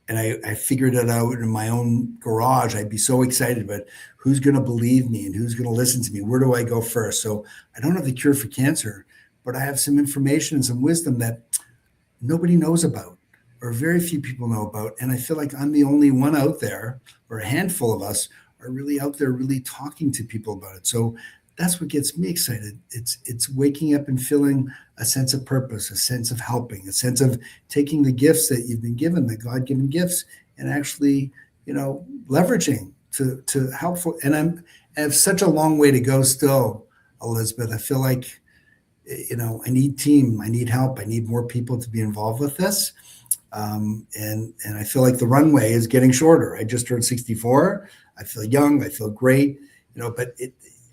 and I figured it out in my own garage, I'd be so excited. But who's going to believe me and who's going to listen to me? Where do I go first? So I don't have the cure for cancer, but I have some information and some wisdom that nobody knows about, or very few people know about. And I feel like I'm the only one out there, or a handful of us are really out there, really talking to people about it. So that's what gets me excited. It's waking up and feeling a sense of purpose, a sense of helping, a sense of taking the gifts that you've been given, the God-given gifts, and actually, leveraging to helpful. And I have such a long way to go still, Elizabeth. I feel like, I need team, I need help, I need more people to be involved with this. And I feel like the runway is getting shorter. I just turned 64. I feel young. I feel great, but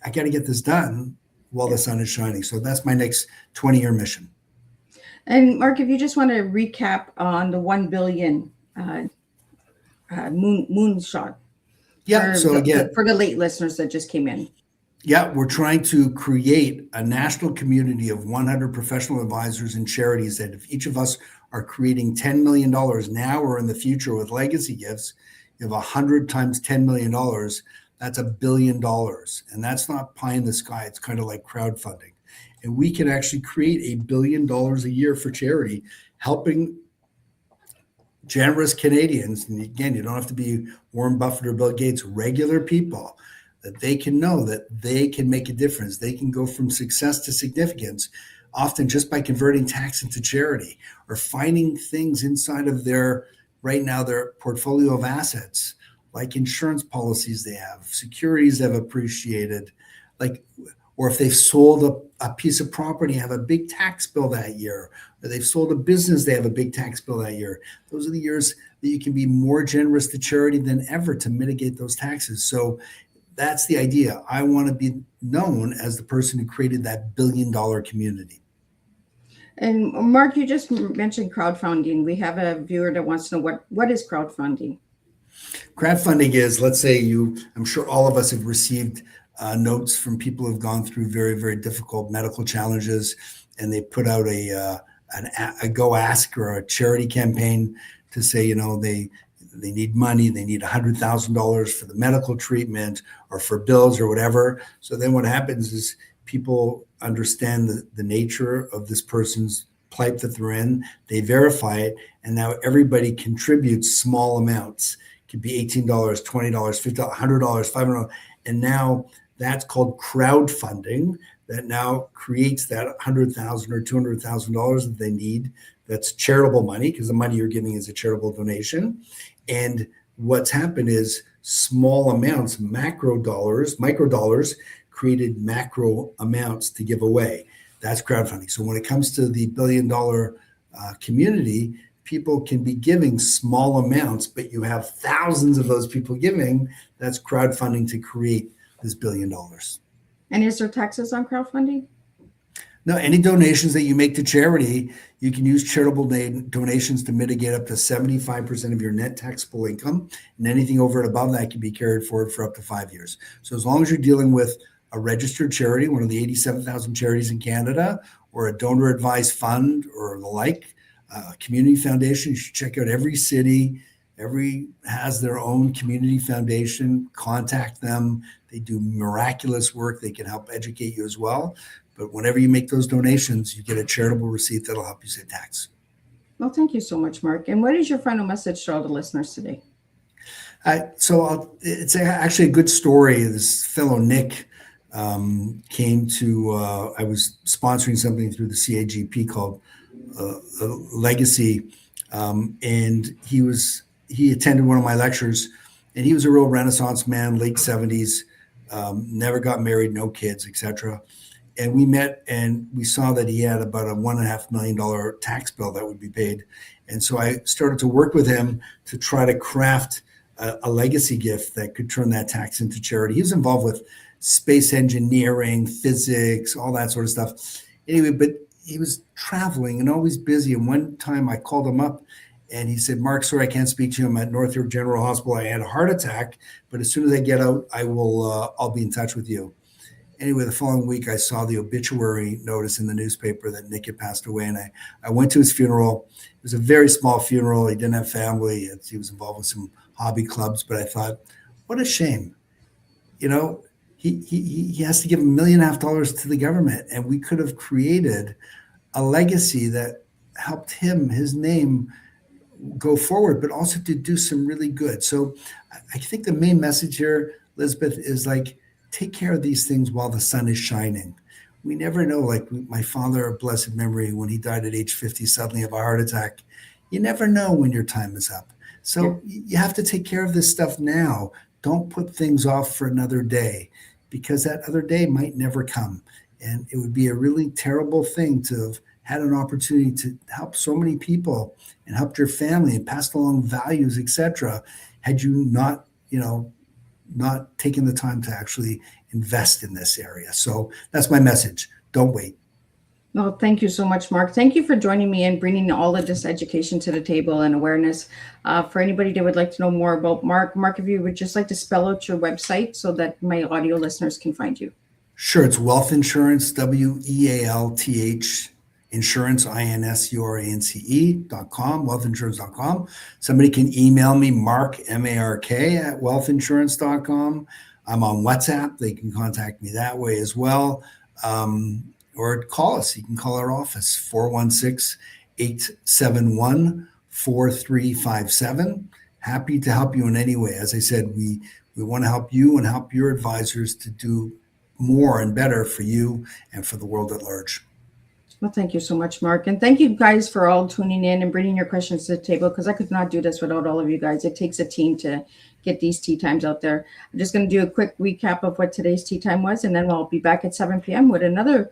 I got to get this done while the sun is shining. So that's my next 20-year mission. And Mark, if you just want to recap on the 1 billion moonshot. Yeah. So again, for the late listeners that just came in. Yeah, we're trying to create a national community of 100 professional advisors and charities that if each of us are creating $10 million now or in the future with legacy gifts, you have 100 times $10 million, that's $1 billion. And that's not pie in the sky. It's kind of like crowdfunding. And we can actually create $1 billion a year for charity, helping generous Canadians. And again, you don't have to be Warren Buffett or Bill Gates, regular people, that they can know that they can make a difference. They can go from success to significance, often just by converting tax into charity or finding things inside of their portfolio of assets, like insurance policies they have, securities they've appreciated, or if they've sold a piece of property, have a big tax bill that year, or they've sold a business, they have a big tax bill that year. Those are the years that you can be more generous to charity than ever to mitigate those taxes. So that's the idea. I want to be known as the person who created that $1 billion community. And Mark, you just mentioned crowdfunding. We have a viewer that wants to know what is crowdfunding? Crowdfunding is, let's say I'm sure all of us have received notes from people who've gone through very, very difficult medical challenges, and they put out a Go Ask or a charity campaign to say, they need money, they need $100,000 for the medical treatment or for bills or whatever. So then what happens is people understand the nature of this person's plight that they're in, they verify it, and now everybody contributes small amounts. It could be $18, $20, $50, $100, $500, and now that's called crowdfunding. That now creates that $100,000 or $200,000 that they need. That's charitable money, because the money you're giving is a charitable donation. And what's happened is small amounts, micro dollars, created macro amounts to give away. That's crowdfunding. So when it comes to the $1 billion community, people can be giving small amounts, but you have thousands of those people giving. That's crowdfunding to create this $1 billion. And is there taxes on crowdfunding? No, any donations that you make to charity, you can use charitable donations to mitigate up to 75% of your net taxable income. And anything over and above that can be carried forward for up to 5 years. So as long as you're dealing with a registered charity, one of the 87,000 charities in Canada, or a donor advised fund or the like, community foundation, you should check out every city. Every has their own community foundation. Contact them. They do miraculous work. They can help educate you as well. But whenever you make those donations, you get a charitable receipt that'll help you save tax. Well, thank you so much, Mark. And what is your final message to all the listeners today? It's actually a good story. This fellow, Nick, came to, I was sponsoring something through the CAGP called Legacy. And he attended one of my lectures, and he was a real Renaissance man, late 70s, never got married, no kids, etc. And we met and we saw that he had about a $1.5 million tax bill that would be paid. And so I started to work with him to try to craft a legacy gift that could turn that tax into charity. He was involved with space engineering, physics, all that sort of stuff. Anyway, but he was traveling and always busy. And one time I called him up and he said, "Mark, sorry, I can't speak to you. I'm at North York General Hospital. I had a heart attack, but as soon as I get out, I'll be in touch with you." Anyway, the following week, I saw the obituary notice in the newspaper that Nick had passed away, and I went to his funeral. It was a very small funeral. He didn't have family. He was involved with some hobby clubs, but I thought, what a shame. He has to give $1.5 million to the government, and we could have created a legacy that helped his name go forward, but also to do some really good. So I think the main message here, Elizabeth, is like, take care of these things while the sun is shining. We never know. Like my father, of blessed memory, when he died at age 50 suddenly of a heart attack, you never know when your time is up. So you have to take care of this stuff now. Don't put things off for another day, because that other day might never come. And it would be a really terrible thing to have had an opportunity to help so many people and helped your family and passed along values, etc., had you not, not taken the time to actually invest in this area. So that's my message. Don't wait. Well, thank you so much, Mark. Thank you for joining me and bringing all of this education to the table and awareness. For anybody that would like to know more about Mark, if you would just like to spell out your website so that my audio listeners can find you. Sure. It's Wealth Insurance, WEALTH, insurance, INSURANCE.com, wealthinsurance.com. Somebody can email me, Mark, M-A-R-K, at wealthinsurance.com. I'm on WhatsApp. They can contact me that way as well. Or call us. You can call our office, 416-871-4357. Happy to help you in any way. As I said, we want to help you and help your advisors to do more and better for you and for the world at large. Well, thank you so much, Mark. And thank you guys for all tuning in and bringing your questions to the table, because I could not do this without all of you guys. It takes a team to get these tea times out there. I'm just going to do a quick recap of what today's tea time was, and then I'll be back at 7 p.m. with another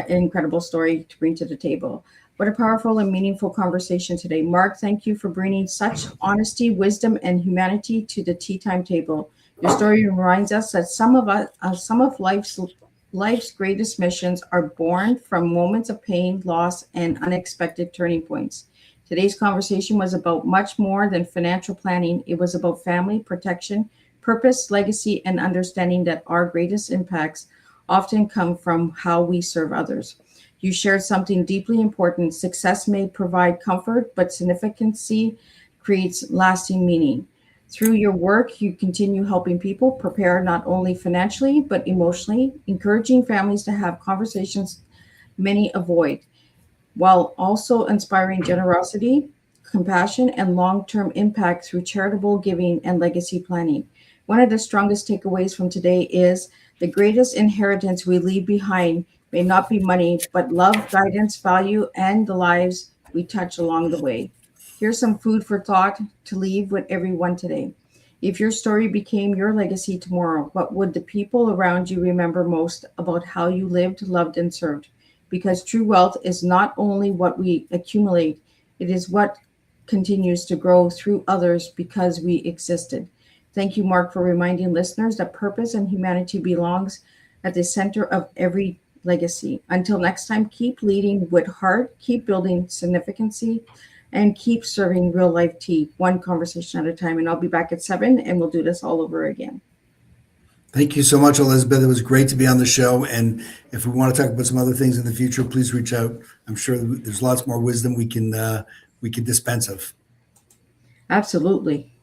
incredible story to bring to the table. What a powerful and meaningful conversation today. Mark, thank you for bringing such honesty, wisdom, and humanity to the tea time table. Your story reminds us that some of life's greatest missions are born from moments of pain, loss, and unexpected turning points. Today's conversation was about much more than financial planning. It was about family, protection, purpose, legacy, and understanding that our greatest impacts often come from how we serve others. You shared something deeply important. Success may provide comfort, but significance creates lasting meaning. Through your work, you continue helping people prepare not only financially, but emotionally, encouraging families to have conversations many avoid, while also inspiring generosity, compassion, and long-term impact through charitable giving and legacy planning. One of the strongest takeaways from today is the greatest inheritance we leave behind may not be money, but love, guidance, value, and the lives we touch along the way. Here's some food for thought to leave with everyone today. If your story became your legacy tomorrow, what would the people around you remember most about how you lived, loved, and served? Because true wealth is not only what we accumulate, it is what continues to grow through others because we existed. Thank you, Mark, for reminding listeners that purpose and humanity belongs at the center of every legacy. Until next time, keep leading with heart, keep building significance, and keep serving real life tea, one conversation at a time. And I'll be back at 7 and we'll do this all over again. Thank you so much, Elizabeth. It was great to be on the show. And if we want to talk about some other things in the future, please reach out. I'm sure there's lots more wisdom we can dispense of. Absolutely.